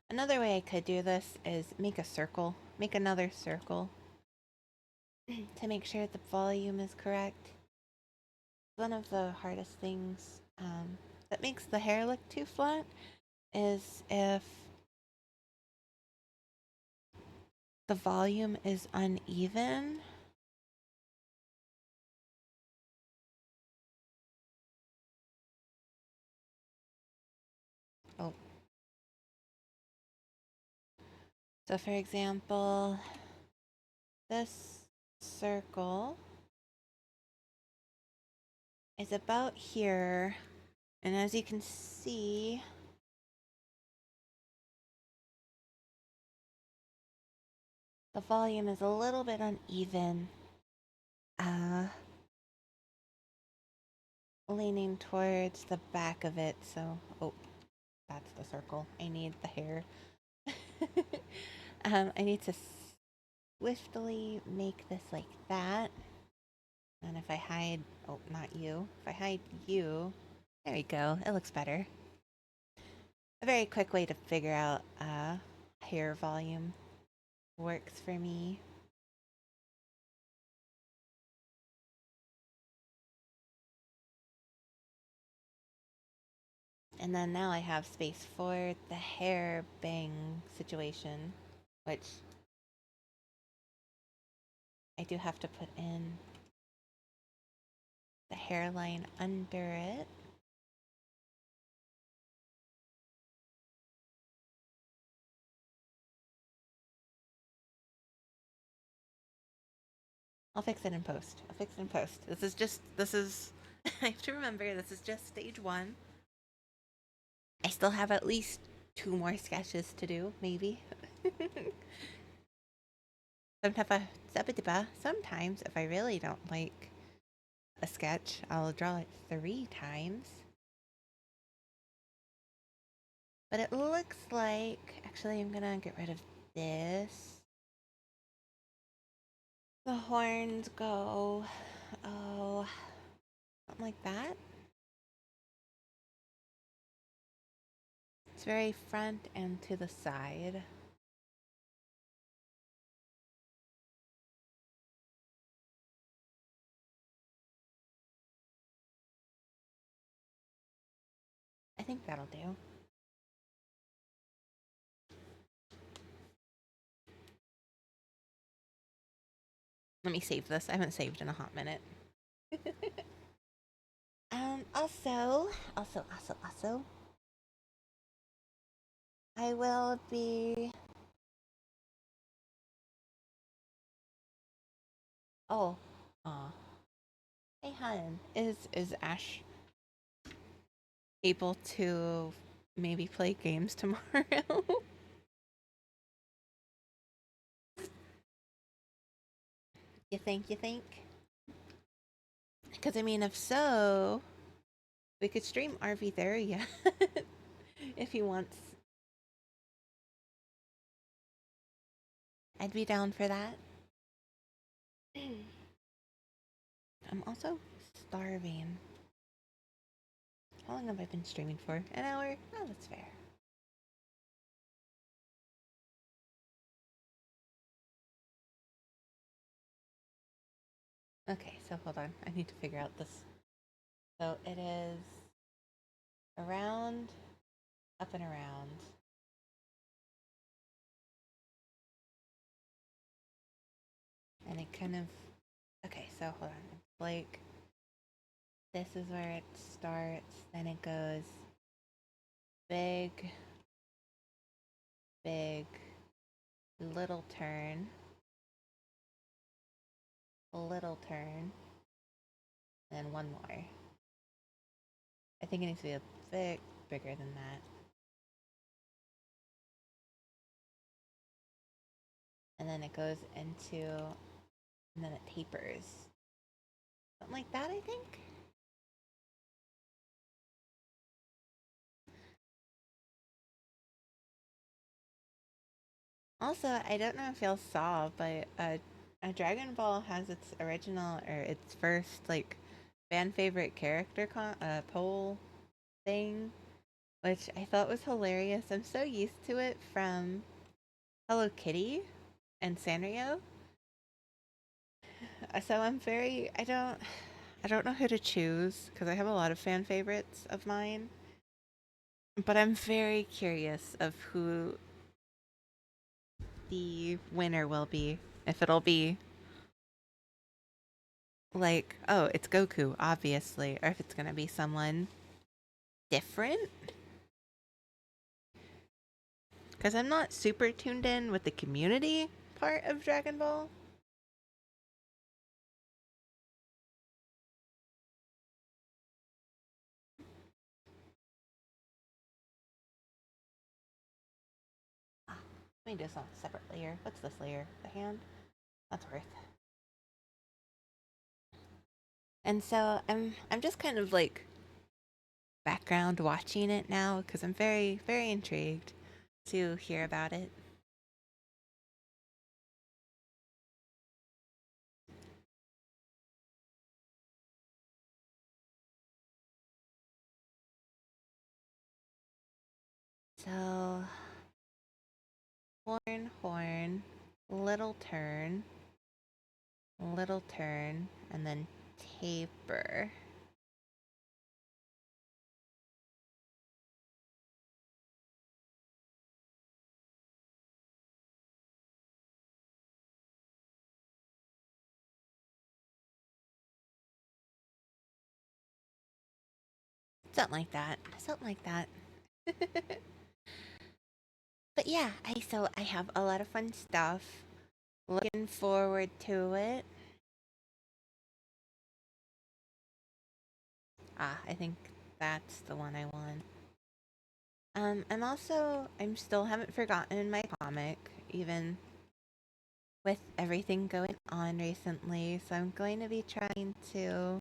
Another way I could do this is make a circle. Make another circle to make sure the volume is correct. One of the hardest things that makes the hair look too flat is if the volume is uneven. Oh. So for example, this circle is about here, and as you can see, the volume is a little bit uneven. Leaning towards the back of it, so oh, that's the circle. I need the hair. I need to swiftly make this like that. And if I hide, oh, not you. If I hide you, there we go. It looks better. A very quick way to figure out hair volume works for me. And then now I have space for the hair bang situation, which I do have to put in the hairline under it. I'll fix it in post. I'll fix it in post. This is, I have to remember, this is just stage one. I still have at least 2 more sketches to do, maybe. Sometimes, if I really don't like a sketch, I'll draw it 3 times. But it looks like, actually, I'm gonna get rid of this. The horns go, oh, something like that. It's very front and to the side. I think that'll do. Let me save this. I haven't saved in a hot minute. Also, I will be... Oh, aw. Hey, hun. Is Ash able to maybe play games tomorrow? You think? You think? Because, I mean, if so, we could stream RV Theria if he wants. I'd be down for that. I'm also starving. How long have I been streaming for? An hour? Oh, that's fair. Okay, so hold on. I need to figure out this So it is around, up and around. And it kind of, okay, so hold on. It's like, this is where it starts, then it goes big, big, little turn, little turn, and then one more. I think it needs to be a bit bigger than that. And then it goes into, and then it tapers. Something like that, I think? Also, I don't know if y'all saw, but a Dragon Ball has its original, or its first, like, fan favorite character poll thing, which I thought was hilarious. I'm so used to it from Hello Kitty and Sanrio. So I'm very, I don't know who to choose because I have a lot of fan favorites of mine, but I'm very curious of who the winner will be. If it'll be like, oh, it's Goku, obviously, or if it's gonna be someone different. Because I'm not super tuned in with the community part of Dragon Ball. Ah, let me do some separate layer. What's this layer? The hand? That's worth. And so I'm just kind of like background watching it now because I'm very, very intrigued to hear about it. So, horn, little turn, and then taper. Something like that. Something like that. But yeah, I have a lot of fun stuff. Looking forward to it. Ah, I think that's the one I want. I'm still haven't forgotten my comic, even with everything going on recently. So I'm going to be trying to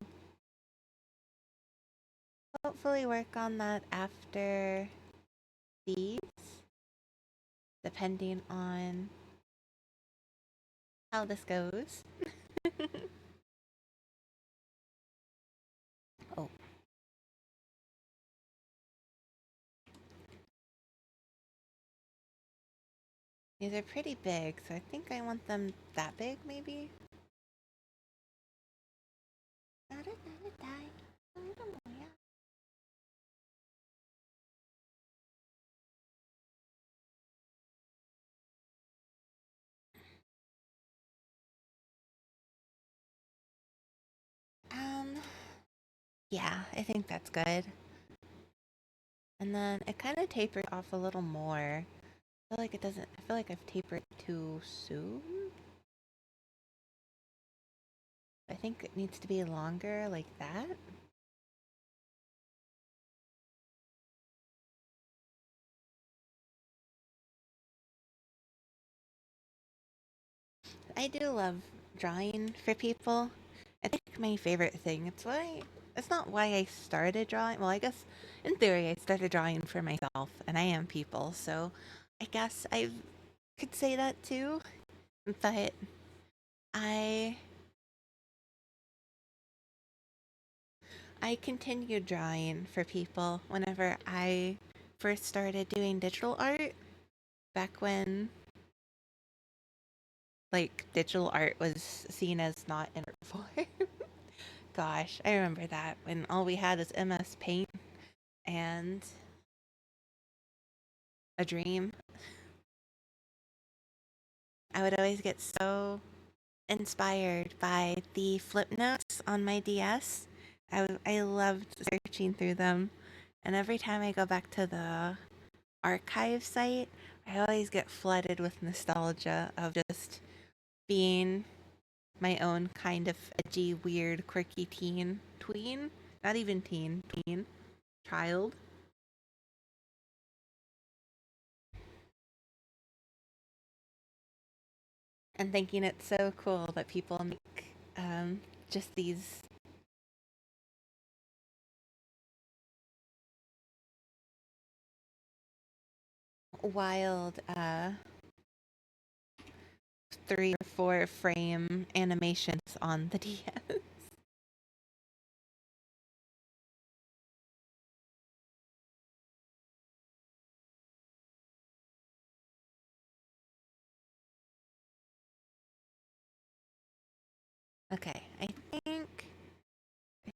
hopefully work on that after these, depending on how this goes. Oh, these are pretty big, so I think I want them that big, maybe? Um, yeah, I think that's good. And then it kind of tapers off a little more. I feel like it doesn't, I feel like I've tapered too soon. I think it needs to be longer like that. I do love drawing for people. I think my favorite thing. It's not why I started drawing. Well, I guess in theory I started drawing for myself and I am people. So I guess I could say that too. But I I continued drawing for people whenever I first started doing digital art back when like digital art was seen as not an art form. Gosh, I remember that when all we had was MS Paint and a dream. I would always get so inspired by the flip notes on my DS. I loved searching through them. And every time I go back to the archive site, I always get flooded with nostalgia of just being my own kind of edgy, weird, quirky tween, not even tween, child. And thinking it's so cool that people make just these wild 3 or 4 frame animations on the DS. Okay, I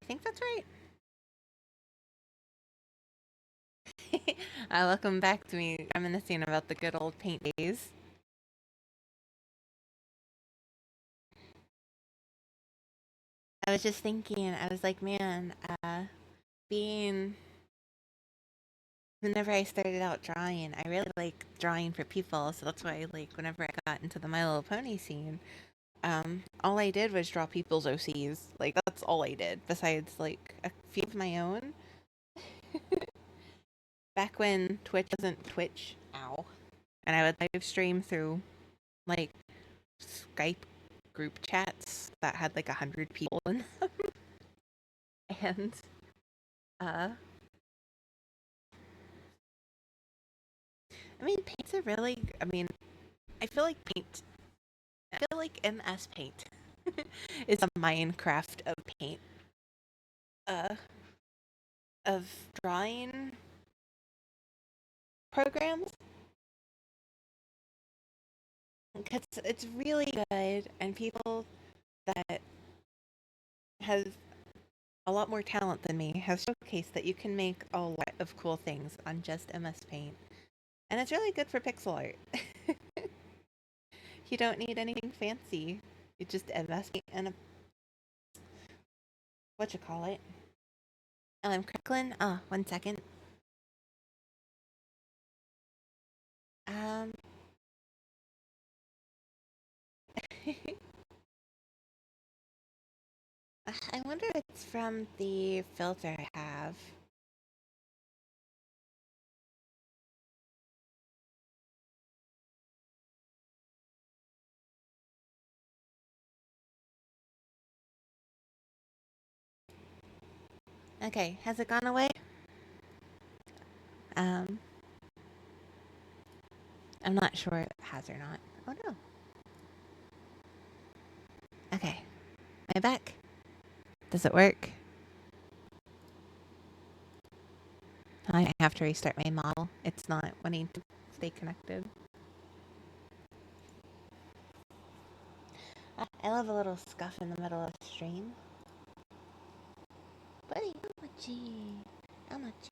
think that's right. Welcome back to me reminiscing about the good old paint days. I was just thinking, I was like, man, being whenever I started out drawing, I really like drawing for people, so that's why like whenever I got into the My Little Pony scene, all I did was draw people's OCs. Like that's all I did, besides like a few of my own. Back when Twitch wasn't Twitch, ow, and I would live stream through like Skype group chats that had like 100 people in them, and uh, I mean, paint's a really, I mean, I feel like paint, I feel like MS Paint is a Minecraft of paint, uh, of drawing programs. Because it's really good, and people that have a lot more talent than me have showcased that you can make a lot of cool things on just MS Paint. And it's really good for pixel art. You don't need anything fancy. You just MS Paint and a what you call it. Oh, I'm crackling. Oh, 1 second. Um, I wonder if it's from the filter I have. Okay, has it gone away? Um, I'm not sure if it has or not. Oh no. Okay, am I back? Does it work? I have to restart my model. It's not wanting to stay connected. I love a little scuff in the middle of the stream. Buddy, how much?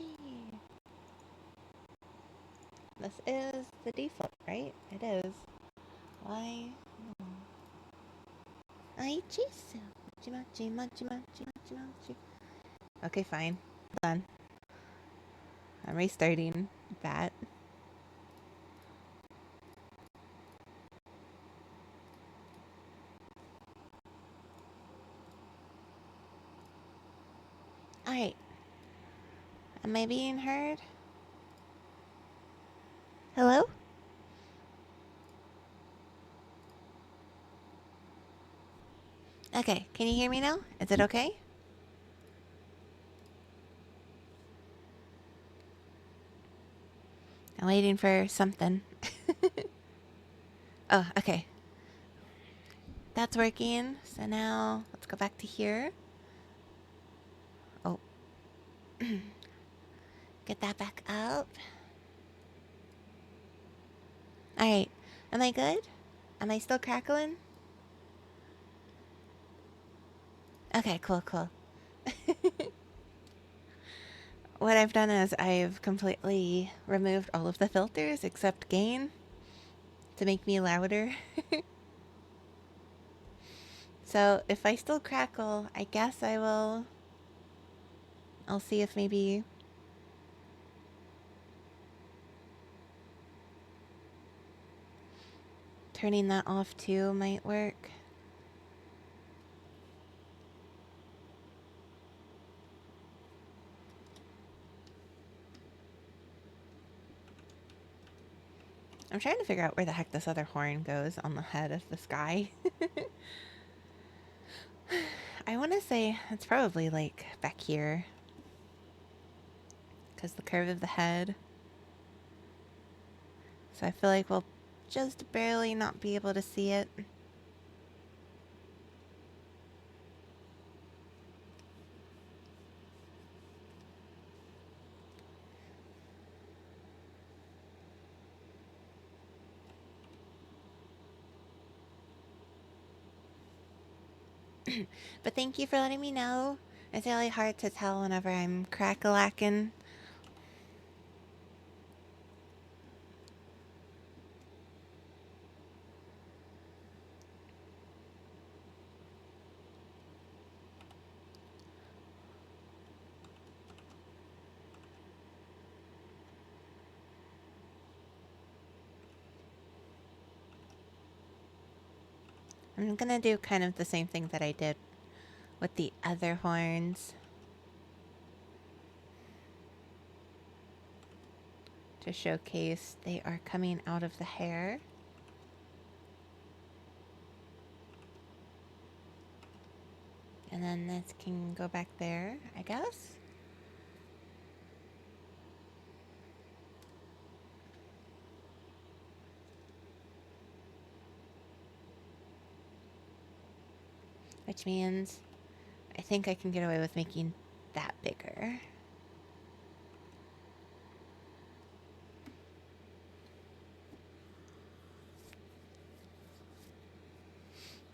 This is the default, right? It is. Why? I chisu. Machi. Okay, fine. Done. I'm restarting that. Alright. Am I being heard? Hello? Okay, can you hear me now? Is it okay? I'm waiting for something. Oh, okay. That's working. So now let's go back to here. Oh. Get that back up. Alright. Am I good? Am I still crackling? Okay, cool. What I've done is I've completely removed all of the filters except gain to make me louder. So if I still crackle, I guess I'll see if maybe turning that off too might work. I'm trying to figure out where the heck this other horn goes on the head of this guy. I want to say it's probably like back here, because the curve of the head. So I feel like we'll just barely not be able to see it. But thank you for letting me know. It's really hard to tell whenever I'm crack-a-lacking. I'm gonna do kind of the same thing that I did with the other horns to showcase they are coming out of the hair. And then this can go back there, I guess. Which means I think I can get away with making that bigger.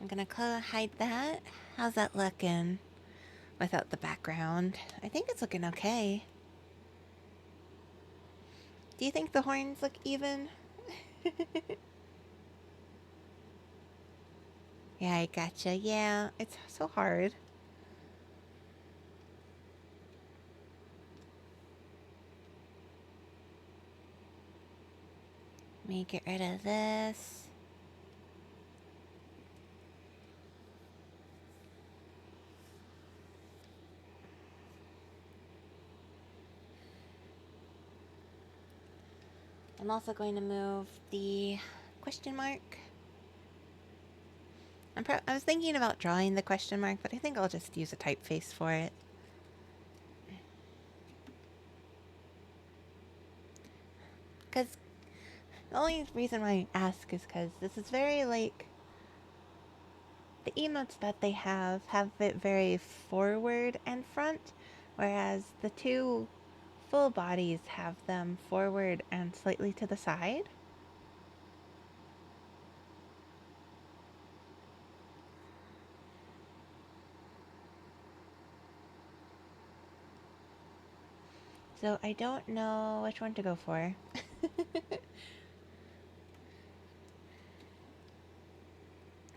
I'm gonna hide that. How's that looking without the background? I think it's looking okay. Do you think the horns look even? Yeah, I gotcha. Yeah, it's so hard. Let me get rid of this. I'm also going to move the question mark. I was thinking about drawing the question mark, but I think I'll just use a typeface for it. Because the only reason why I ask is because this is very like the emotes that they have it very forward and front, whereas the two full bodies have them forward and slightly to the side. So I don't know which one to go for.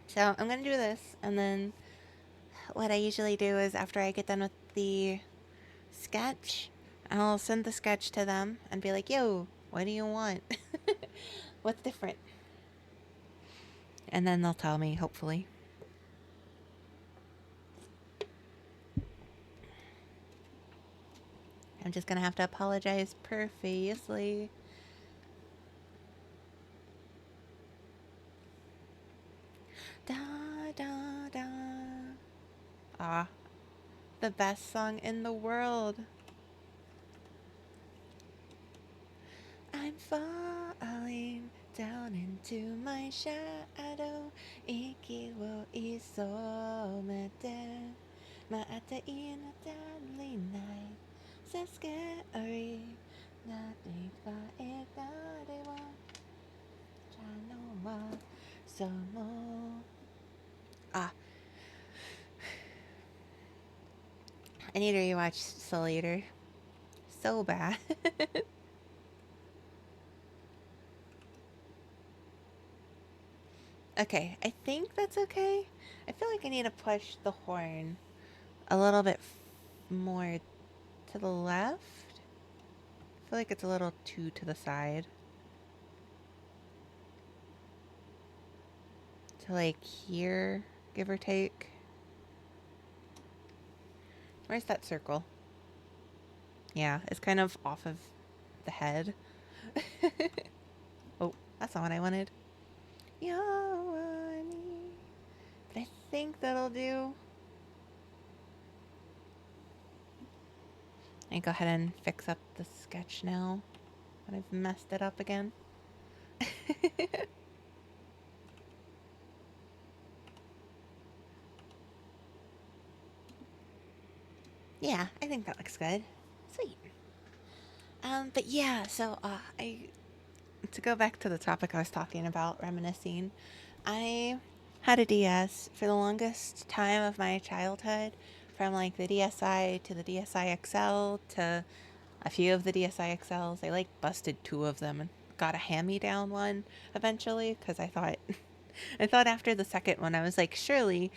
So I'm going to do this, and then what I usually do is after I get done with the sketch, I'll send the sketch to them and be like, yo, what do you want? What's different? And then they'll tell me, hopefully. I'm just going to have to apologize profusely. Da, da, da. Ah, the best song in the world. I'm falling down into my shadow. Iki wo isomete. Ma'ate in a deadly night. So scary. Nothing but it wa. Chano wa. Somo. Ah. I need to rewatch Soul Eater. So bad. Okay, I think that's okay. I feel like I need to push the horn a little bit more to the left. I feel like it's a little too to the side. To like here, give or take. Where's that circle? Yeah, it's kind of off of the head. Oh, that's not what I wanted. Yawani. But I think that'll do. I go ahead and fix up the sketch now that I've messed it up again. Yeah, I think that looks good. Sweet. But yeah, so to go back to the topic I was talking about, reminiscing, I had a DS for the longest time of my childhood, from like the DSi to the DSi XL to a few of the DSi XLs. I like busted two of them and got a hand-me-down one eventually because I thought I thought after the second one I was like, surely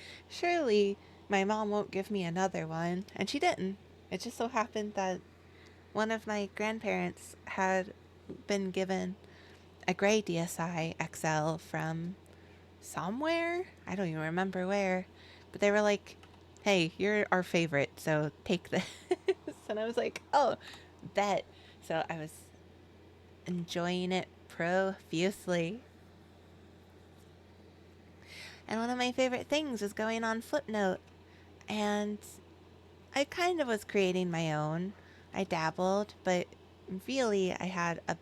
my mom won't give me another one, and she didn't. It just so happened that one of my grandparents had been given a gray DSi XL from somewhere. I don't even remember where. But they were like, hey, you're our favorite, so take this. And I was like, oh, bet. So I was enjoying it profusely. And one of my favorite things was going on Flipnote. And I kind of was creating my own. I dabbled, but really I had a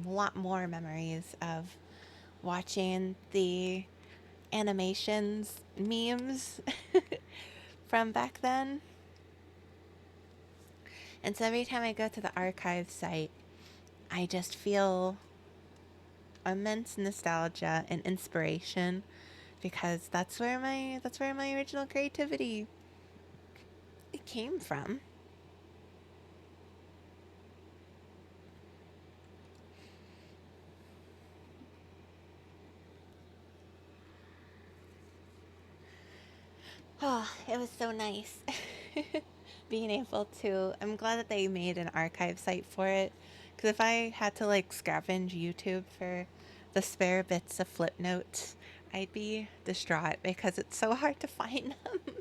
lot more memories of watching the animations, memes from back then. And so every time I go to the archive site, I just feel immense nostalgia and inspiration because that's where my original creativity it came from. Oh, it was so nice being able to. I'm glad that they made an archive site for it. Because if I had to like scavenge YouTube for the spare bits of Flipnotes, I'd be distraught because it's so hard to find them.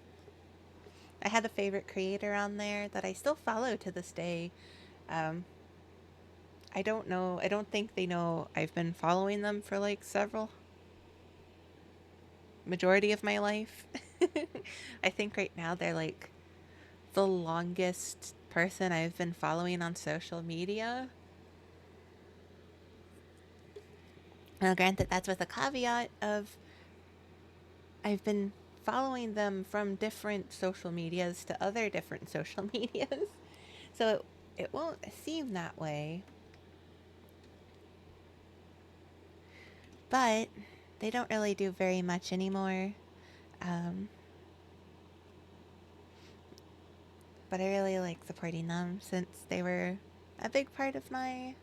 I had a favorite creator on there that I still follow to this day. Um, I don't know. I don't think they know I've been following them for like several majority of my life. I think right now they're like the longest person I've been following on social media. Now, granted, that's with a caveat of I've been following them from different social medias to other different social medias. So it won't seem that way. But they don't really do very much anymore. Um, but I really like supporting them since they were a big part of my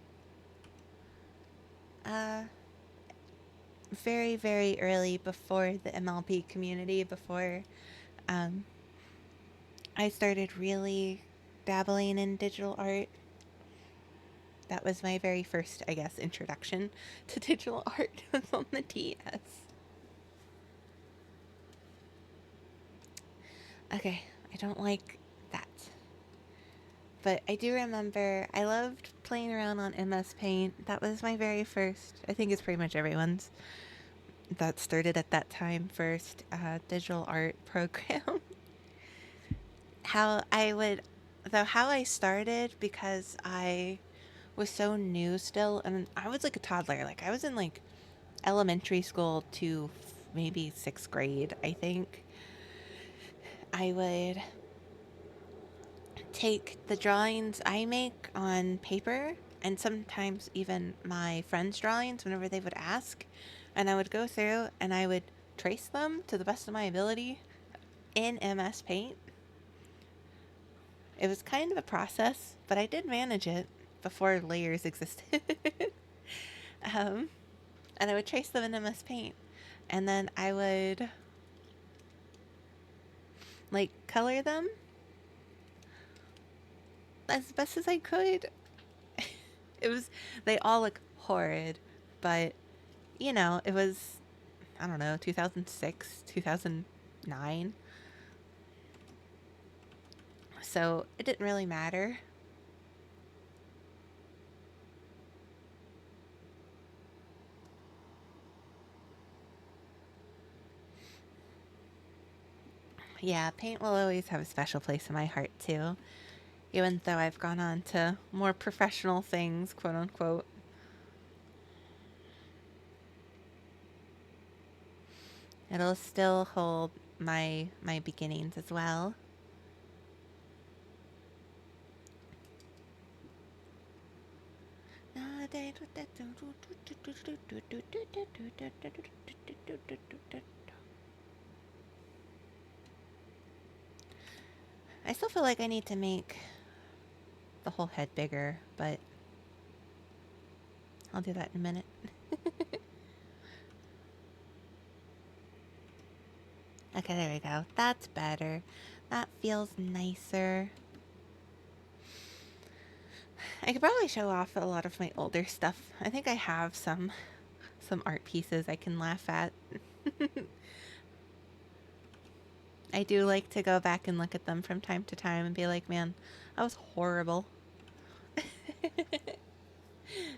uh, very, very early before the MLP community, before um, I started really dabbling in digital art. That was my very first, I guess, introduction to digital art was on the DS. Okay, I don't like that. But I do remember I loved playing around on MS Paint. That was my very first, I think it's pretty much everyone's, that started at that time first digital art program. How I started, because I was so new still, and I was like a toddler. Like I was in like elementary school to maybe sixth grade, I think. I would take the drawings I make on paper and sometimes even my friends' drawings whenever they would ask, and I would go through and I would trace them to the best of my ability in MS Paint. It was kind of a process, but I did manage it before layers existed. um, and I would trace them in MS Paint. And then I would like color them as best as I could. It was, they all look horrid, but you know, it was, I don't know, 2006, 2009. So it didn't really matter. Yeah, paint will always have a special place in my heart too, even though I've gone on to more professional things, quote unquote. It'll still hold my beginnings as well. I still feel like I need to make the whole head bigger, but I'll do that in a minute. Okay, there we go. That's better. That feels nicer. I could probably show off a lot of my older stuff. I think I have some art pieces I can laugh at. I do like to go back and look at them from time to time and be like, man, that was horrible.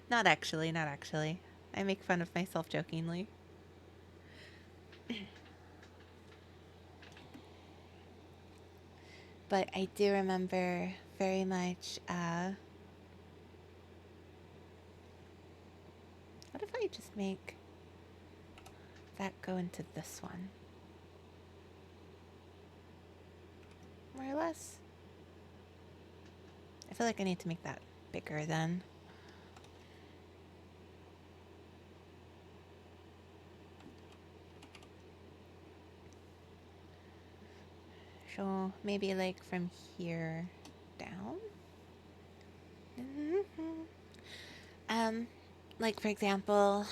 Not actually, not actually. I make fun of myself jokingly. But I do remember very much, what if I just make that go into this one? More or less. I feel like I need to make that bigger then. So maybe like from here down? Like for example,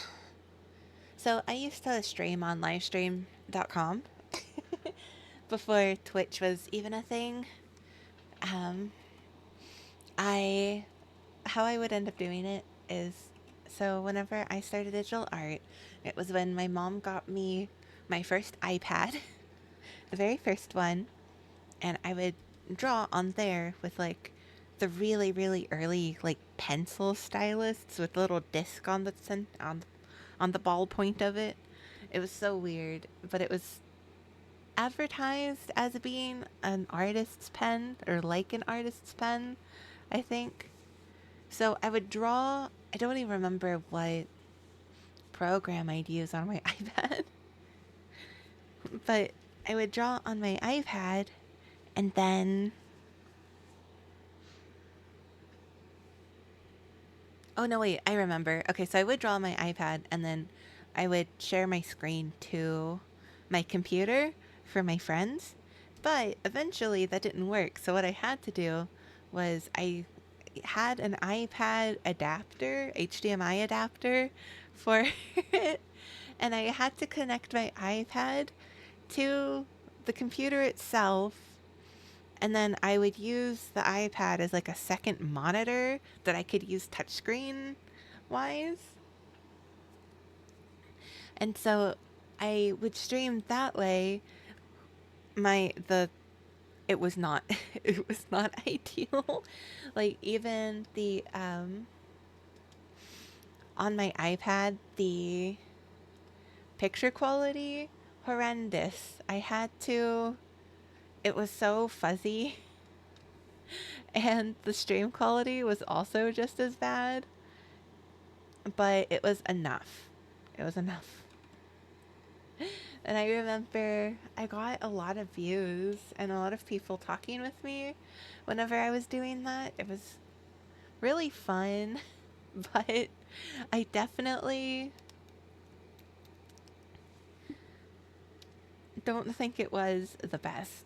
so I used to stream on livestream.com before Twitch was even a thing. Um, I how I would end up doing it is, so whenever I started digital art, it was when my mom got me my first iPad, the very first one, and I would draw on there with like the really really early like pencil stylists with a little disc on the on the ball point of it. It was so weird, but it was advertised as being an artist's pen or like an artist's pen, I think. So I would draw, I don't even remember what program I'd use on my iPad, but I would draw on my iPad and then, oh no, wait, I remember. Okay, so I would draw on my iPad and then I would share my screen to my computer for my friends. But eventually that didn't work. So what I had to do was I had an iPad adapter, HDMI adapter for it. And I had to connect my iPad to the computer itself. And then I would use the iPad as like a second monitor that I could use touchscreen wise. And so I would stream that way. The it was not it was not ideal. Like even the on my iPad, the picture quality horrendous. I had to, it was so fuzzy. And the stream quality was also just as bad, but it was enough. It was enough. And I remember I got a lot of views and a lot of people talking with me whenever I was doing that. It was really fun, but I definitely don't think it was the best.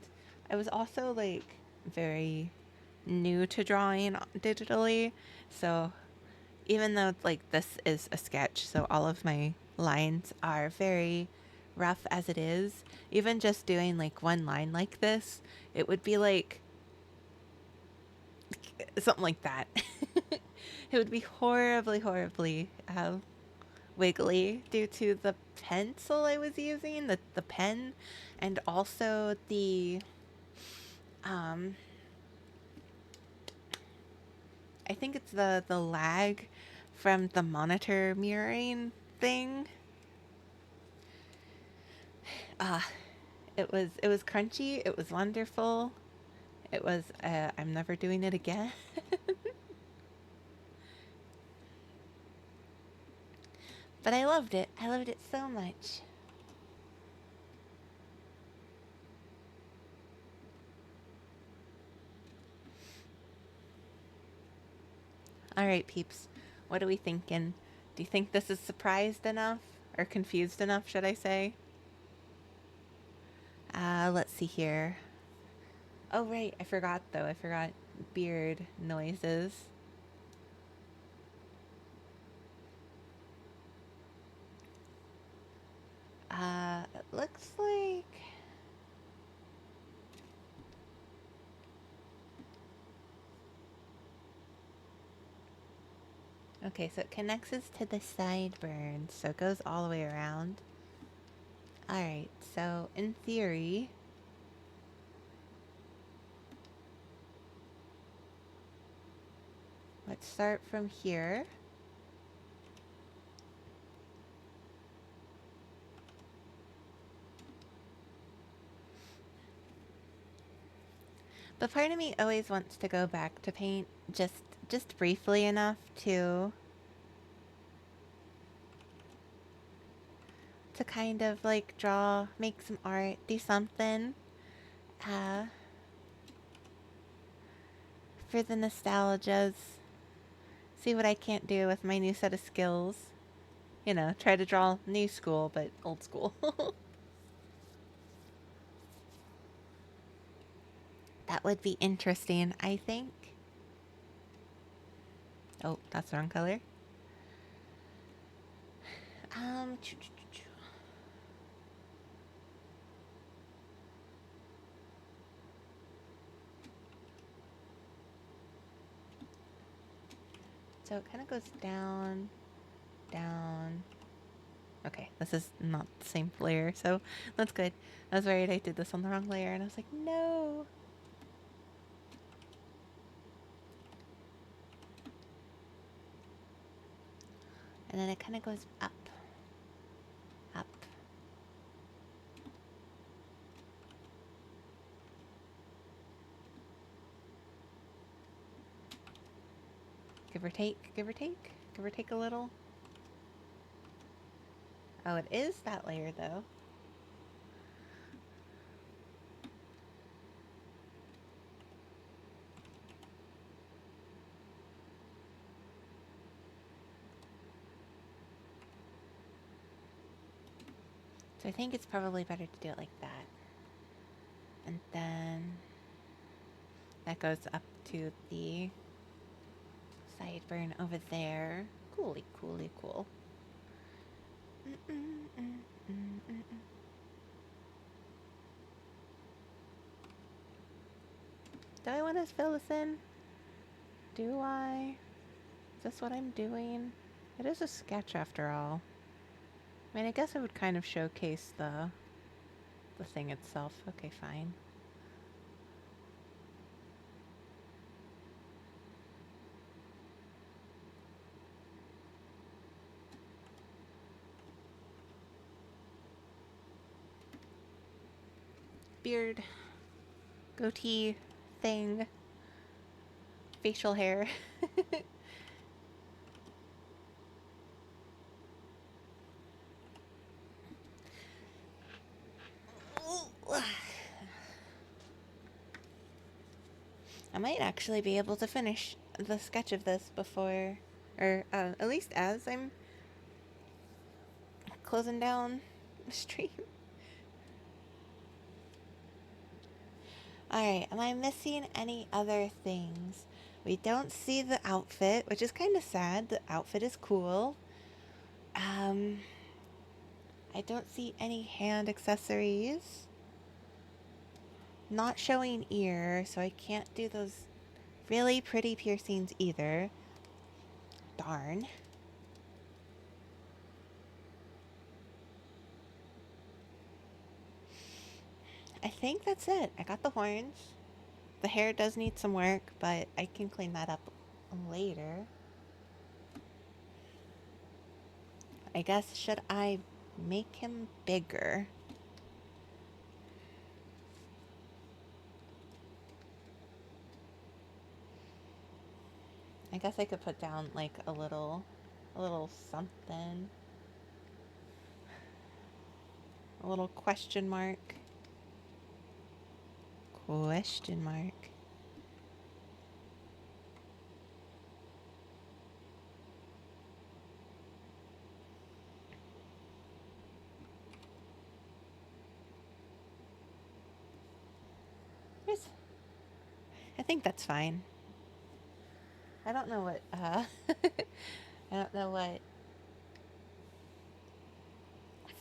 I was also like very new to drawing digitally. So even though like this is a sketch, so all of my lines are very rough as it is, even just doing like one line like this, it would be like something like that. It would be horribly, horribly wiggly due to the pencil I was using, the pen, and also um, I think it's the lag from the monitor mirroring thing. Uh, it was crunchy. It was wonderful. It was. I'm never doing it again. But I loved it. I loved it so much. All right, peeps. What are we thinking? Do you think this is surprised enough? Or confused enough, should I say? Let's see here. Oh, right. I forgot, though. I forgot beard noises. It looks like... Okay, so it connects us to the sideburns, so it goes all the way around. Alright, so in theory... Let's start from here. But part of me always wants to go back to paint just briefly enough to kind of like draw, make some art, do something for the nostalgias. See what I can't do with my new set of skills. You know, try to draw new school, but old school. That would be interesting, I think. Oh, that's the wrong color. So it kind of goes down, down. Okay, this is not the same layer, so that's good. I was worried I did this on the wrong layer, and I was like, no. And then it kind of goes up, up. Give or take, give or take, give or take a little. Oh, it is that layer, though. So I think it's probably better to do it like that. And then that goes up to the sideburn over there. Cooly, cooly, cool. Do I want to fill this in? Do I? Is this what I'm doing? It is a sketch after all. I mean, I guess it would kind of showcase the thing itself. Okay, fine. Beard, goatee, thing, facial hair. I might actually be able to finish the sketch of this before, or at least as I'm closing down the stream. Alright, am I missing any other things? We don't see the outfit, which is kind of sad. The outfit is cool. I don't see any hand accessories. Not showing ear, so I can't do those really pretty piercings either. Darn. I think that's it. I got the horns. The hair does need some work, but I can clean that up later. I guess, should I make him bigger? I guess I could put down like a little something. A little question mark. Question mark. I think that's fine. I don't know what, I don't know what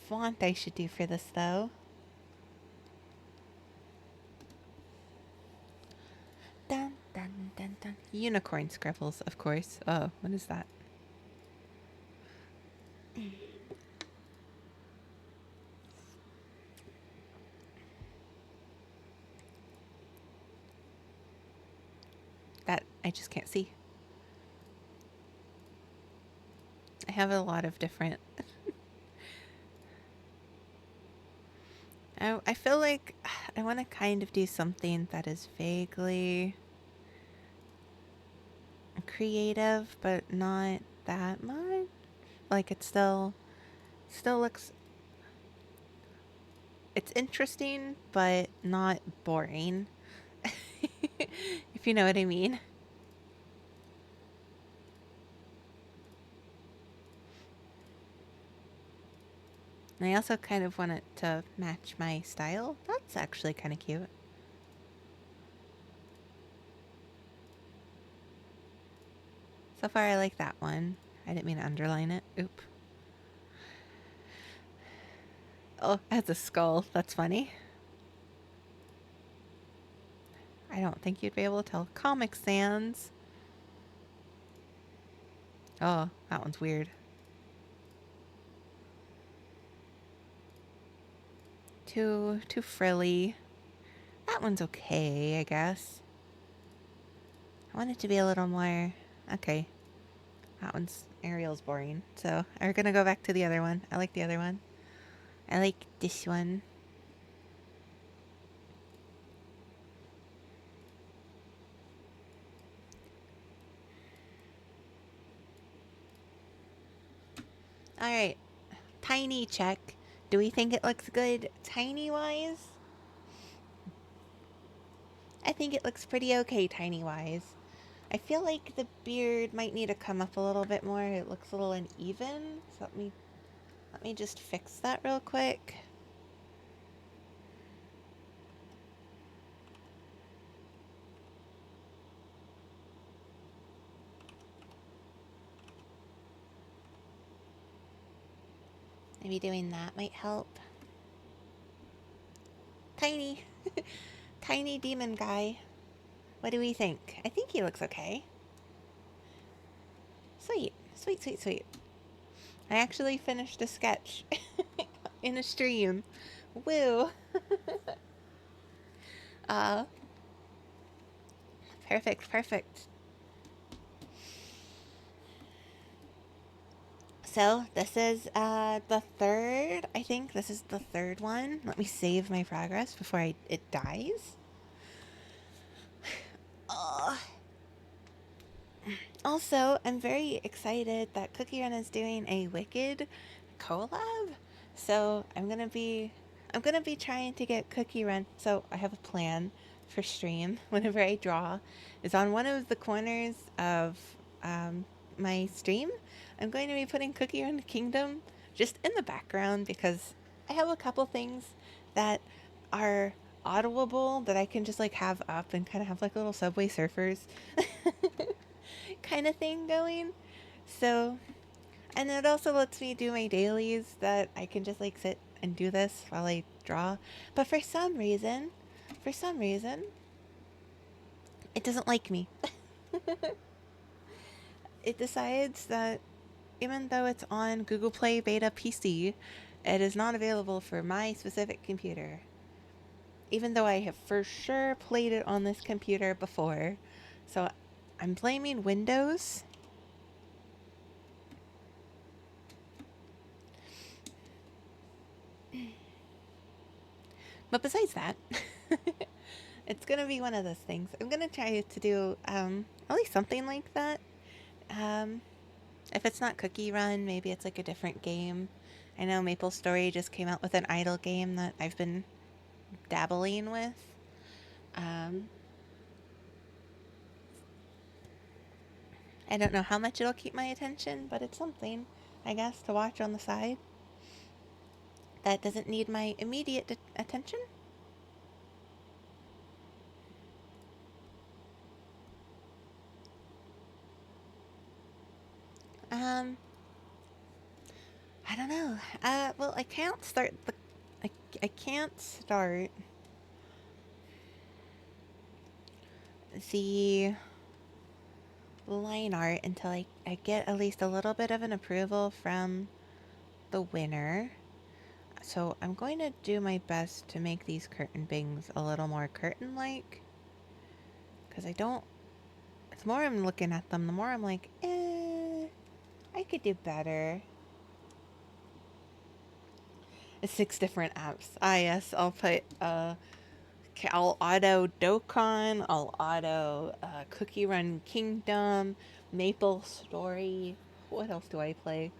font I should do for this, though. Dun, dun, dun, dun. Unicorn scribbles, of course. Oh, what is that? That I just can't see. I have a lot of different... I feel like I want to kind of do something that is vaguely creative, but not that much. Like it still looks... It's interesting, but not boring. If you know what I mean. And I also kind of want it to match my style. That's actually kind of cute. So far, I like that one. I didn't mean to underline it. Oop. Oh, it has a skull. That's funny. I don't think you'd be able to tell. Comic Sans. Oh, that one's weird. Too frilly. That one's okay, I guess. I want it to be a little more... Okay. That one's... Ariel's boring. So, we're gonna go back to the other one. I like the other one. I like this one. Alright. Tiny check. Do we think it looks good tiny-wise? I think it looks pretty okay tiny-wise. I feel like the beard might need to come up a little bit more. It looks a little uneven. So let me just fix that real quick. Maybe doing that might help. Tiny. Tiny demon guy. What do we think? I think he looks okay. Sweet. Sweet, sweet, sweet. I actually finished a sketch in a stream. Woo. Perfect, perfect. So this is the third, I think this is the third one. Let me save my progress before it dies. Also, I'm very excited that Cookie Run is doing a Wicked collab. So I'm gonna be trying to get Cookie Run. So I have a plan for stream whenever I draw. Is on one of the corners of my stream. I'm going to be putting Cookie Run Kingdom just in the background because I have a couple things that are audible that I can just like have up and kind of have like little Subway Surfers kind of thing going. So, and it also lets me do my dailies that I can just like sit and do this while I draw. But for some reason, it doesn't like me. It decides that even though it's on Google Play Beta PC, it is not available for my specific computer. Even though I have for sure played it on this computer before. So I'm blaming Windows. But besides that, it's going to be one of those things. I'm going to try to do at least something like that. If it's not Cookie Run, maybe it's like a different game. I know Maple Story just came out with an idle game that I've been dabbling with. I don't know how much it'll keep my attention, but it's something, I guess, to watch on the side that doesn't need my immediate attention. I don't know. Well, I can't start the. I can't start the line art until I get at least a little bit of an approval from the winner. So I'm going to do my best to make these curtain bangs a little more curtain-like. Because I don't... The more I'm looking at them, the more I'm like, I could do better. 6 different apps. Ah, yes, I'll put, I'll auto Dokkan, I'll auto Cookie Run Kingdom, Maple Story. What else do I play?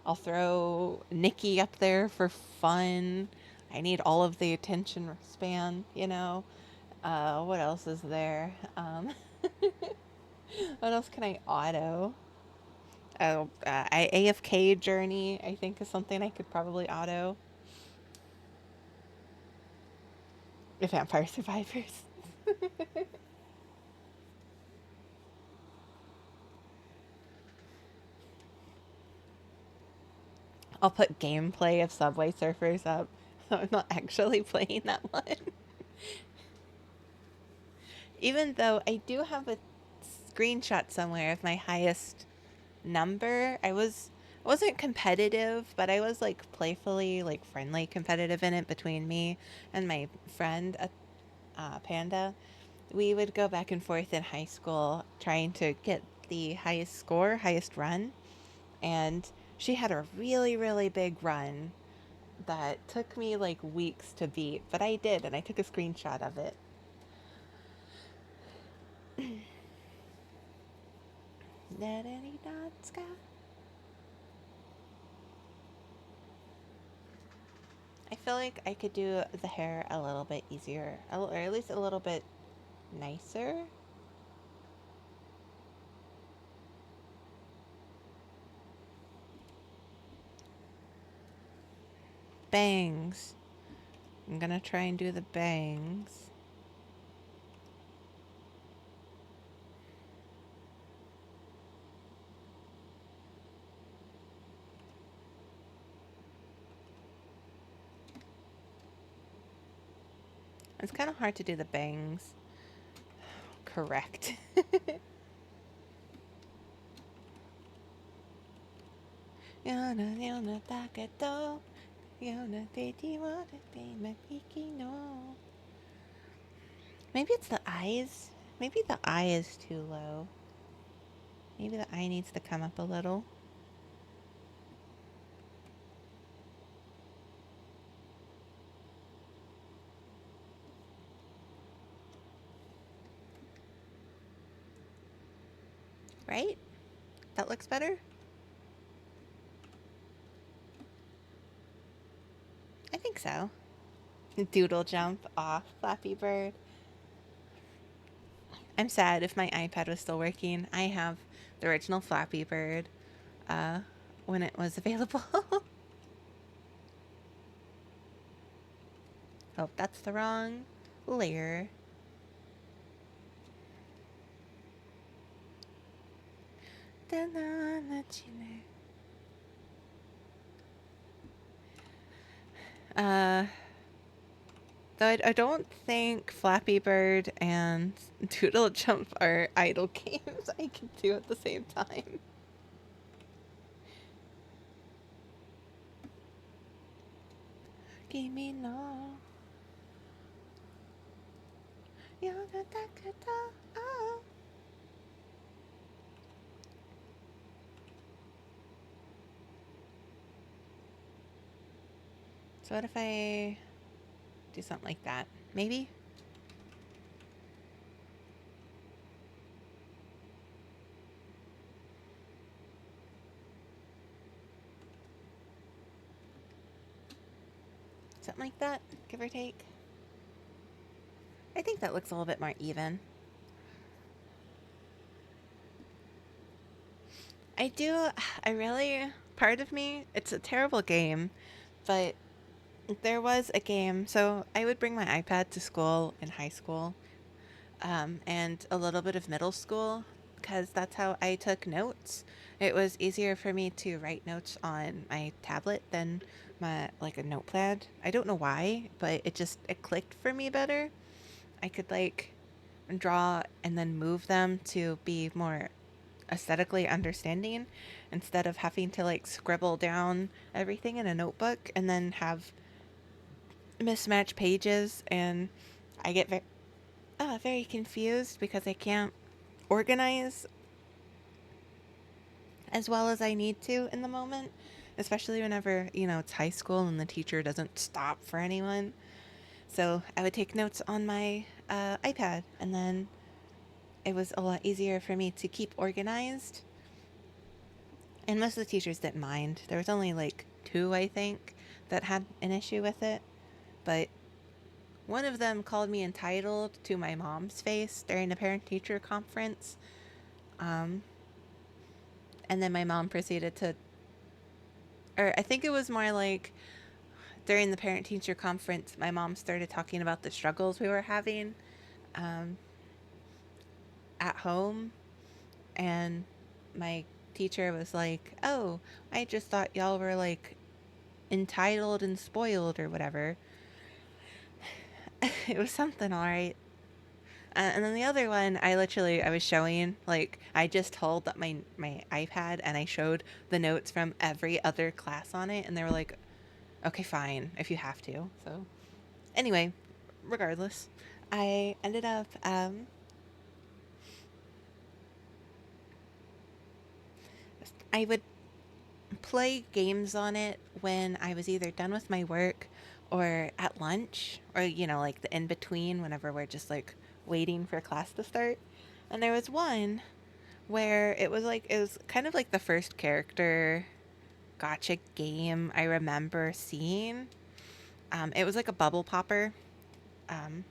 I'll throw Nikki up there for fun. I need all of the attention span, you know. What else is there? What else can I auto? Oh, AFK Journey, I think, is something I could probably auto. Vampire Survivors. I'll put gameplay of Subway Surfers up. So I'm not actually playing that one. Even though I do have a screenshot somewhere of my highest number. I wasn't competitive, but I was like playfully like friendly competitive in it between me and my friend Panda. We would go back and forth in high school trying to get the highest score, highest run, and she had a really, really big run that took me like weeks to beat, but I did, and I took a screenshot of it. I feel like I could do the hair a little bit easier, or at least a little bit nicer. Bangs. I'm gonna try and do the bangs. It's kind of hard to do the bangs correct. Maybe it's the eyes. Maybe the eye is too low. Maybe the eye needs to come up a little. Right? That looks better? I think so. Doodle jump off Flappy Bird. I'm sad if my iPad was still working. I have the original Flappy Bird when it was available. Oh, that's the wrong layer. Uh, though I don't think Flappy Bird and Doodle Jump are idle games I can do at the same time. Kimi no Yagatakata. Oh. So what if I do something like that? Maybe? Something like that, give or take. I think that looks a little bit more even. I really, part of me, it's a terrible game, but there was a game. So I would bring my iPad to school in high school, and a little bit of middle school, because that's how I took notes. It was easier for me to write notes on my tablet than my like a notepad. I don't know why, but it clicked for me better. I could like draw and then move them to be more aesthetically understanding instead of having to like scribble down everything in a notebook and then have mismatched pages, and I get very confused because I can't organize as well as I need to in the moment, especially whenever, it's high school and the teacher doesn't stop for anyone. So I would take notes on my iPad, and then it was a lot easier for me to keep organized. And most of the teachers didn't mind. There was only like two, I think, that had an issue with it. But one of them called me entitled to my mom's face during a parent teacher conference. Um, and then my mom proceeded to, or I think it was more like during the parent teacher conference, my mom started talking about the struggles we were having um, at home. And my teacher was like, "Oh, I just thought y'all were like entitled and spoiled or whatever." It was something, all right. And then the other one, I was showing, like, I just held up my iPad and I showed the notes from every other class on it, and they were like, okay, fine, if you have to. So, anyway, regardless, I ended up, I would play games on it when I was either done with my work or at lunch, or, like the in between whenever we're just like waiting for class to start. And there was one where it was kind of like the first character gotcha game I remember seeing. It was like a bubble popper. Um,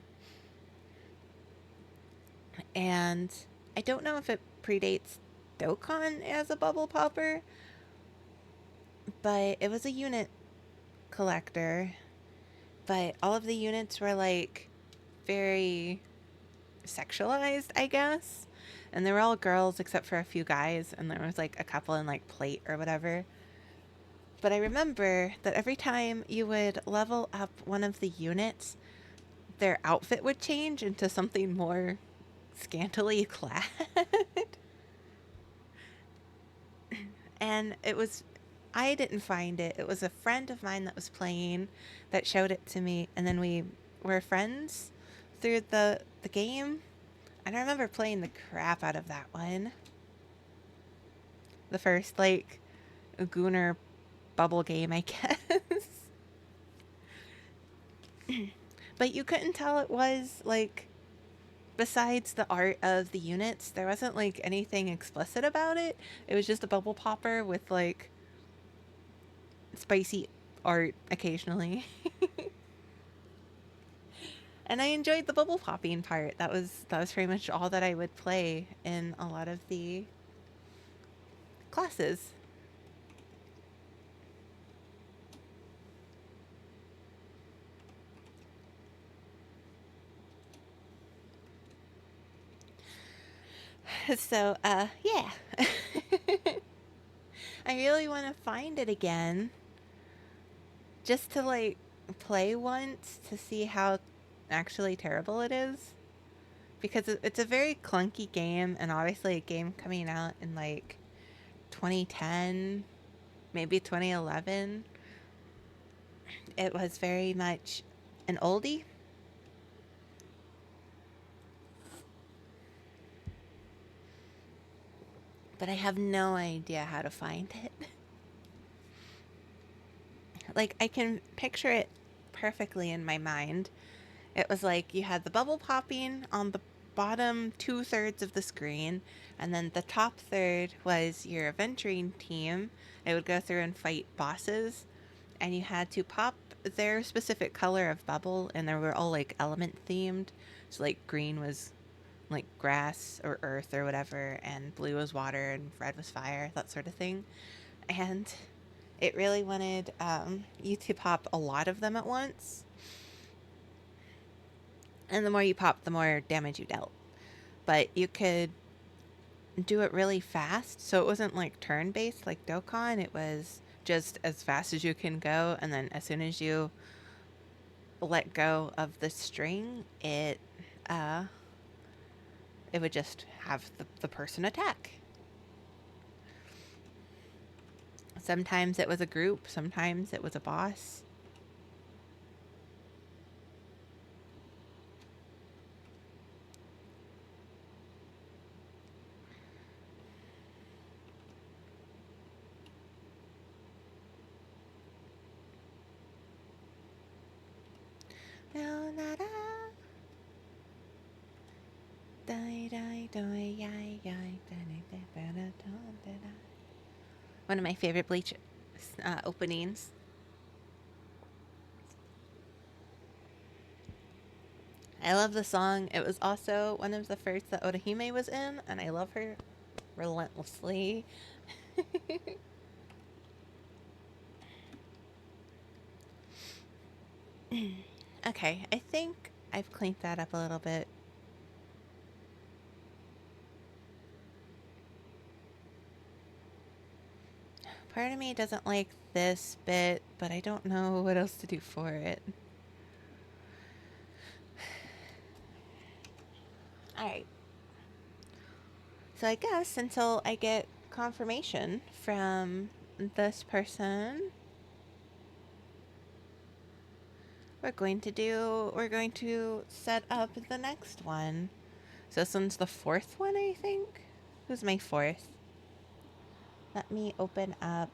and I don't know if it predates Dokkan as a bubble popper, but it was a unit collector. But all of the units were like very sexualized, I guess. And they were all girls except for a few guys, and there was like a couple in like plate or whatever. But I remember that every time you would level up one of the units, their outfit would change into something more scantily clad. And I didn't find it. It was a friend of mine that was playing that showed it to me. And then we were friends through the game. And I remember playing the crap out of that one. The first, like, Gooner bubble game, I guess. But you couldn't tell it was, like, besides the art of the units, there wasn't, like, anything explicit about it. It was just a bubble popper with, like, spicy art occasionally. And I enjoyed the bubble popping part. That was pretty much all that I would play in a lot of the classes. So, yeah. I really want to find it again. Just to, like, play once to see how actually terrible it is. Because it's a very clunky game, and obviously a game coming out in, like, 2010, maybe 2011. It was very much an oldie. But I have no idea how to find it. Like, I can picture it perfectly in my mind. It was like you had the bubble popping on the bottom 2/3 of the screen, and then the top third was your adventuring team. It would go through and fight bosses, and you had to pop their specific color of bubble, and they were all like element themed. So, like, green was like grass or earth or whatever, and blue was water, and red was fire, that sort of thing. And it really wanted you to pop a lot of them at once. And the more you popped, the more damage you dealt. But you could do it really fast, so it wasn't like turn based like Dokkan. It was just as fast as you can go, and then as soon as you let go of the string, uh, it would just have the person attack. Sometimes it was a group, sometimes it was a boss. One of my favorite Bleach openings. I love the song. It was also one of the first that Orihime was in, and I love her relentlessly. Okay, I think I've cleaned that up a little bit. Part of me doesn't like this bit, but I don't know what else to do for it. Alright. So I guess until I get confirmation from this person, we're going to set up the next one. So this one's the fourth one, I think. Who's my fourth? Let me open up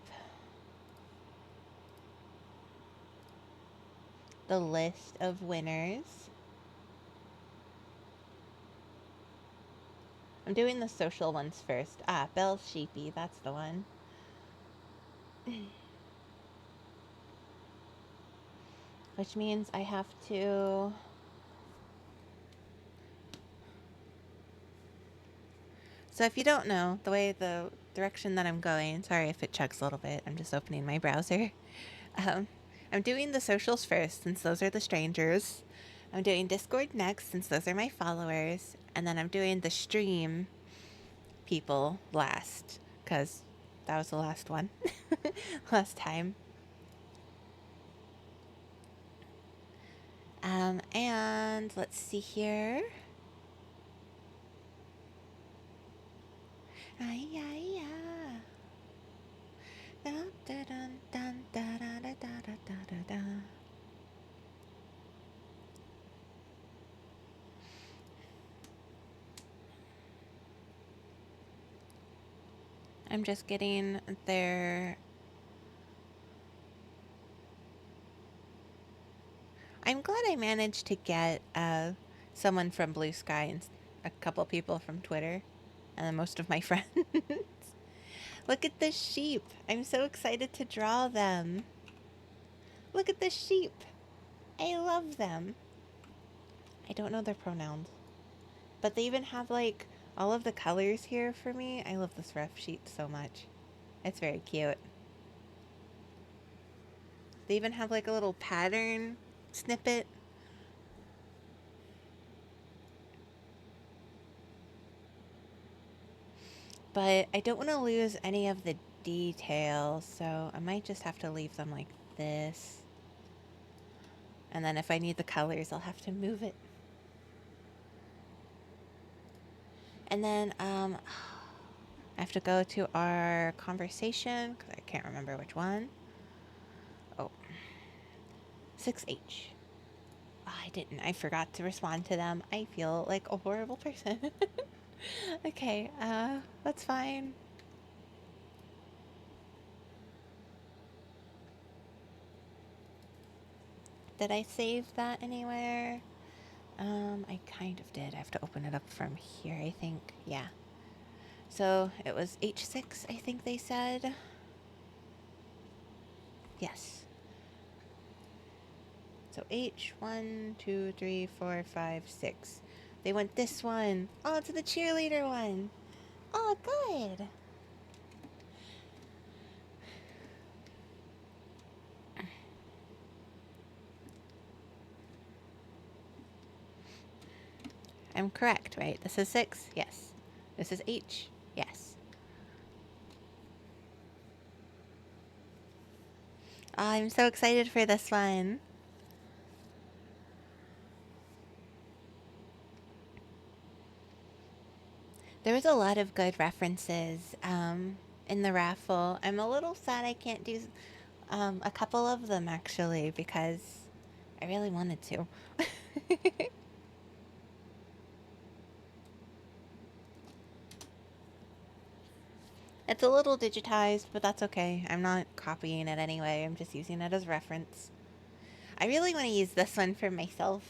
the list of winners. I'm doing the social ones first. Belle Sheepy, that's the one. Which means I have to... So if you don't know, the direction that I'm going, sorry if it chugs a little bit, I'm just opening my browser. I'm doing the socials first, since those are the strangers. I'm doing Discord next, since those are my followers. And then I'm doing the stream people last, because that was the last one. Last time. And let's see here. I'm just getting their... I'm glad I managed to get someone from Blue Sky and a couple people from Twitter, and then most of my friends. Look at this sheep. I'm so excited to draw them. Look at this sheep. I love them. I don't know their pronouns, but they even have like all of the colors here for me. I love this rough sheet so much. It's very cute. They even have like a little pattern snippet. But I don't want to lose any of the details, so I might just have to leave them like this. And then if I need the colors, I'll have to move it. And then I have to go to our conversation because I can't remember which one. Oh, 6H. Oh, I didn't. I forgot to respond to them. I feel like a horrible person. Okay, that's fine. Did I save that anywhere? I kind of did. I have to open it up from here, I think. Yeah. So it was H6, I think they said. Yes. So H, 1, 2, 3, 4, 5, 6. They went this one. Oh, it's the cheerleader one. Oh, good. I'm correct, right? This is 6? Yes. This is H? Yes. Oh, I'm so excited for this one. There was a lot of good references in the raffle. I'm a little sad I can't do a couple of them, actually, because I really wanted to. It's a little digitized, but that's okay. I'm not copying it anyway. I'm just using it as reference. I really want to use this one for myself.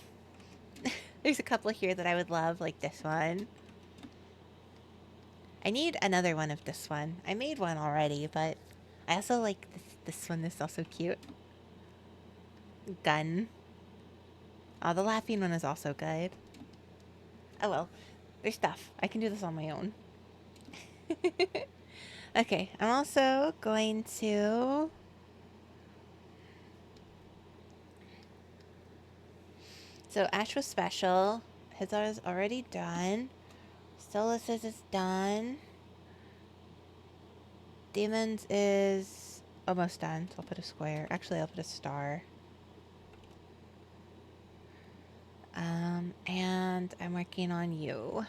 There's a couple here that I would love, like this one. I need another one of this one. I made one already, but I also like this one. This is also cute. Gun. Oh, the laughing one is also good. Oh well, there's stuff. I can do this on my own. Okay, I'm also going to... So Ash was special. His is already done. Stolas's is done. Demons is almost done, so I'll put a square. Actually, I'll put a star. And I'm working on you.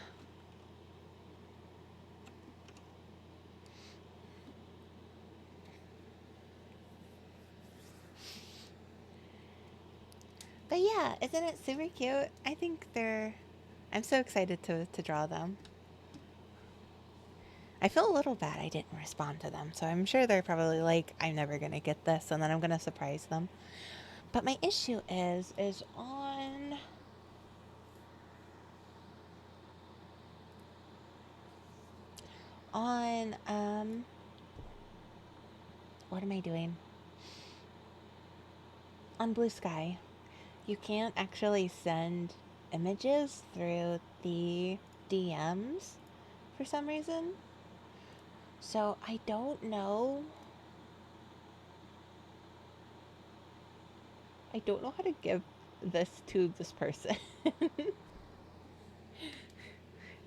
But yeah, isn't it super cute? I think they're... I'm so excited to draw them. I feel a little bad I didn't respond to them, so I'm sure they're probably like, I'm never gonna get this, and then I'm gonna surprise them. But my issue is on what am I doing? On Blue Sky, you can't actually send images through the DMs for some reason. So I don't know. I don't know how to give this to this person.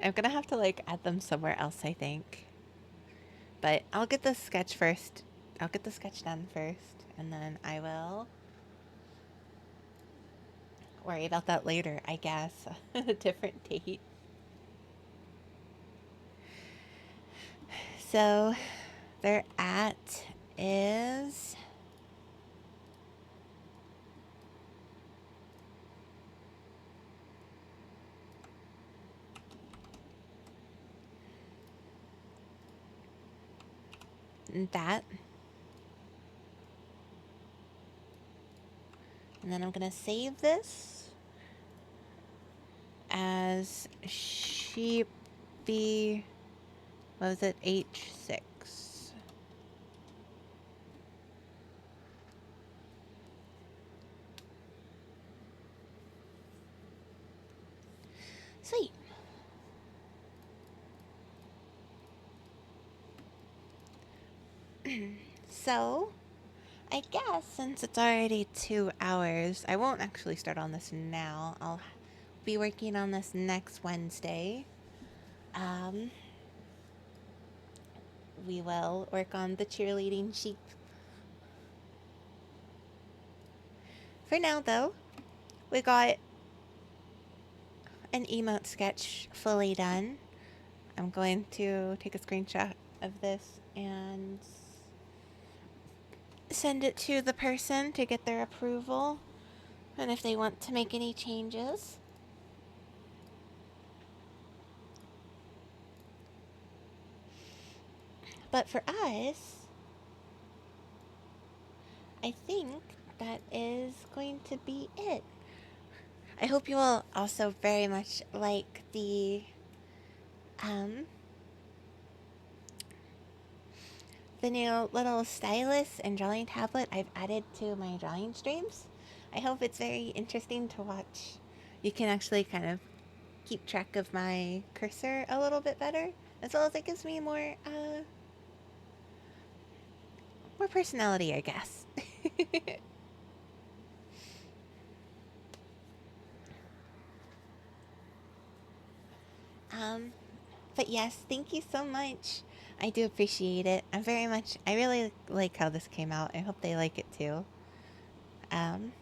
I'm gonna have to like add them somewhere else, I think. But I'll get the sketch first. I'll get the sketch done first, and then I will worry about that later, I guess. A different date. So their at is that. And then I'm going to save this as sheepy, what was it, H6. Sweet. So, I guess since it's already 2 hours, I won't actually start on this now. I'll be working on this next Wednesday. we will work on the cheerleading sheep. For now, though, we got an emote sketch fully done. I'm going to take a screenshot of this and send it to the person to get their approval and if they want to make any changes. But for us, I think that is going to be it. I hope you will also very much like the new little stylus and drawing tablet I've added to my drawing streams. I hope it's very interesting to watch. You can actually kind of keep track of my cursor a little bit better, as well as it gives me more personality, I guess. But yes, thank you so much. I do appreciate it. I really like how this came out. I hope they like it too. Um,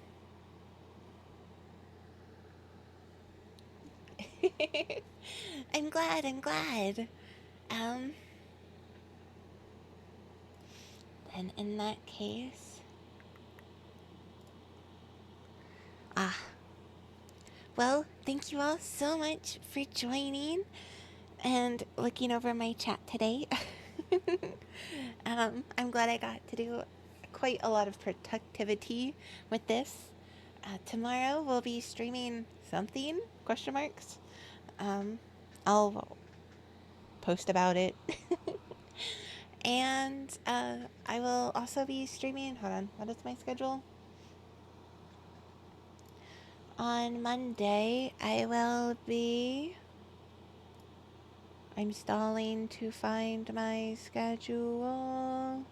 I'm glad. Um, then in that case, ah, well, thank you all so much for joining and looking over my chat today. I'm glad I got to do quite a lot of productivity with this. Tomorrow we'll be streaming something, question marks. I'll post about it. And I will also be streaming, hold on, what is my schedule? On Monday, I'm stalling to find my schedule.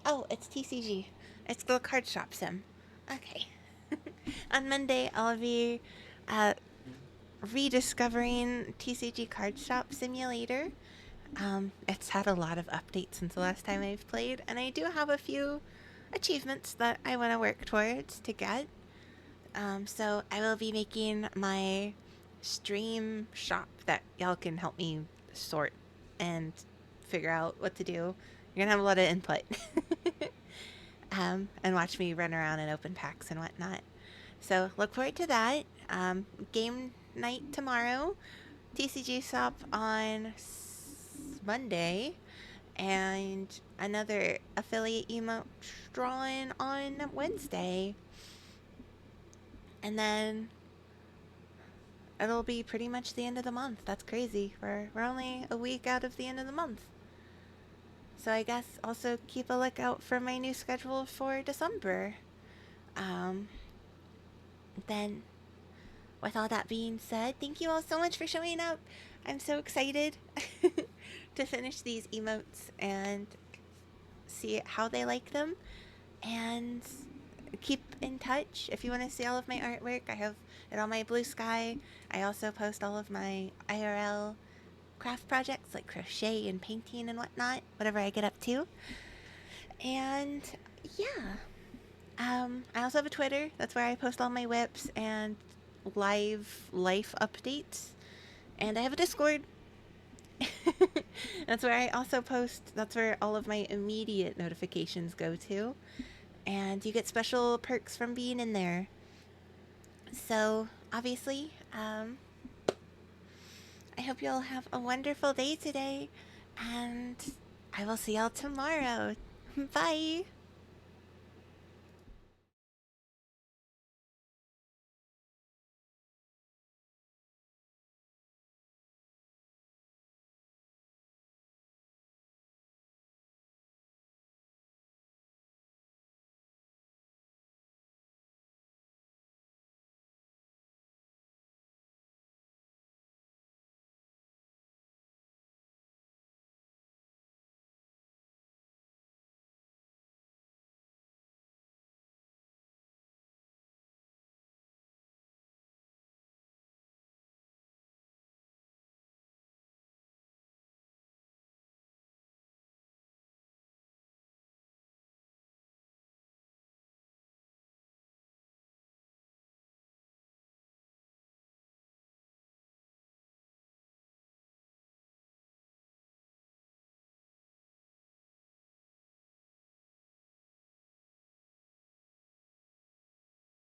Oh, it's TCG. It's the card shop sim. Okay. On Monday, I'll be rediscovering TCG Card Shop Simulator. It's had a lot of updates since the last time I've played, and I do have a few achievements that I want to work towards to get. So I will be making my stream shop that y'all can help me sort and figure out what to do. You're gonna have a lot of input. And watch me run around and open packs and whatnot. So look forward to that. Game night tomorrow, TCG shop on Monday, and another affiliate emote drawing on Wednesday. And then it'll be pretty much the end of the month. That's crazy. We're only a week out of the end of the month. So I guess also keep a lookout for my new schedule for December. Then, with all that being said, thank you all so much for showing up. I'm so excited to finish these emotes and see how they like them. And keep in touch if you want to see all of my artwork. I have it on my Blue Sky. I also post all of my IRL craft projects like crochet and painting and whatnot, whatever I get up to. And yeah, I also have a Twitter. That's where I post all my whips and live life updates. And I have a Discord. That's where I also post, that's where all of my immediate notifications go to. And you get special perks from being in there. So, obviously, I hope you'll have a wonderful day today. And I will see y'all tomorrow. Bye.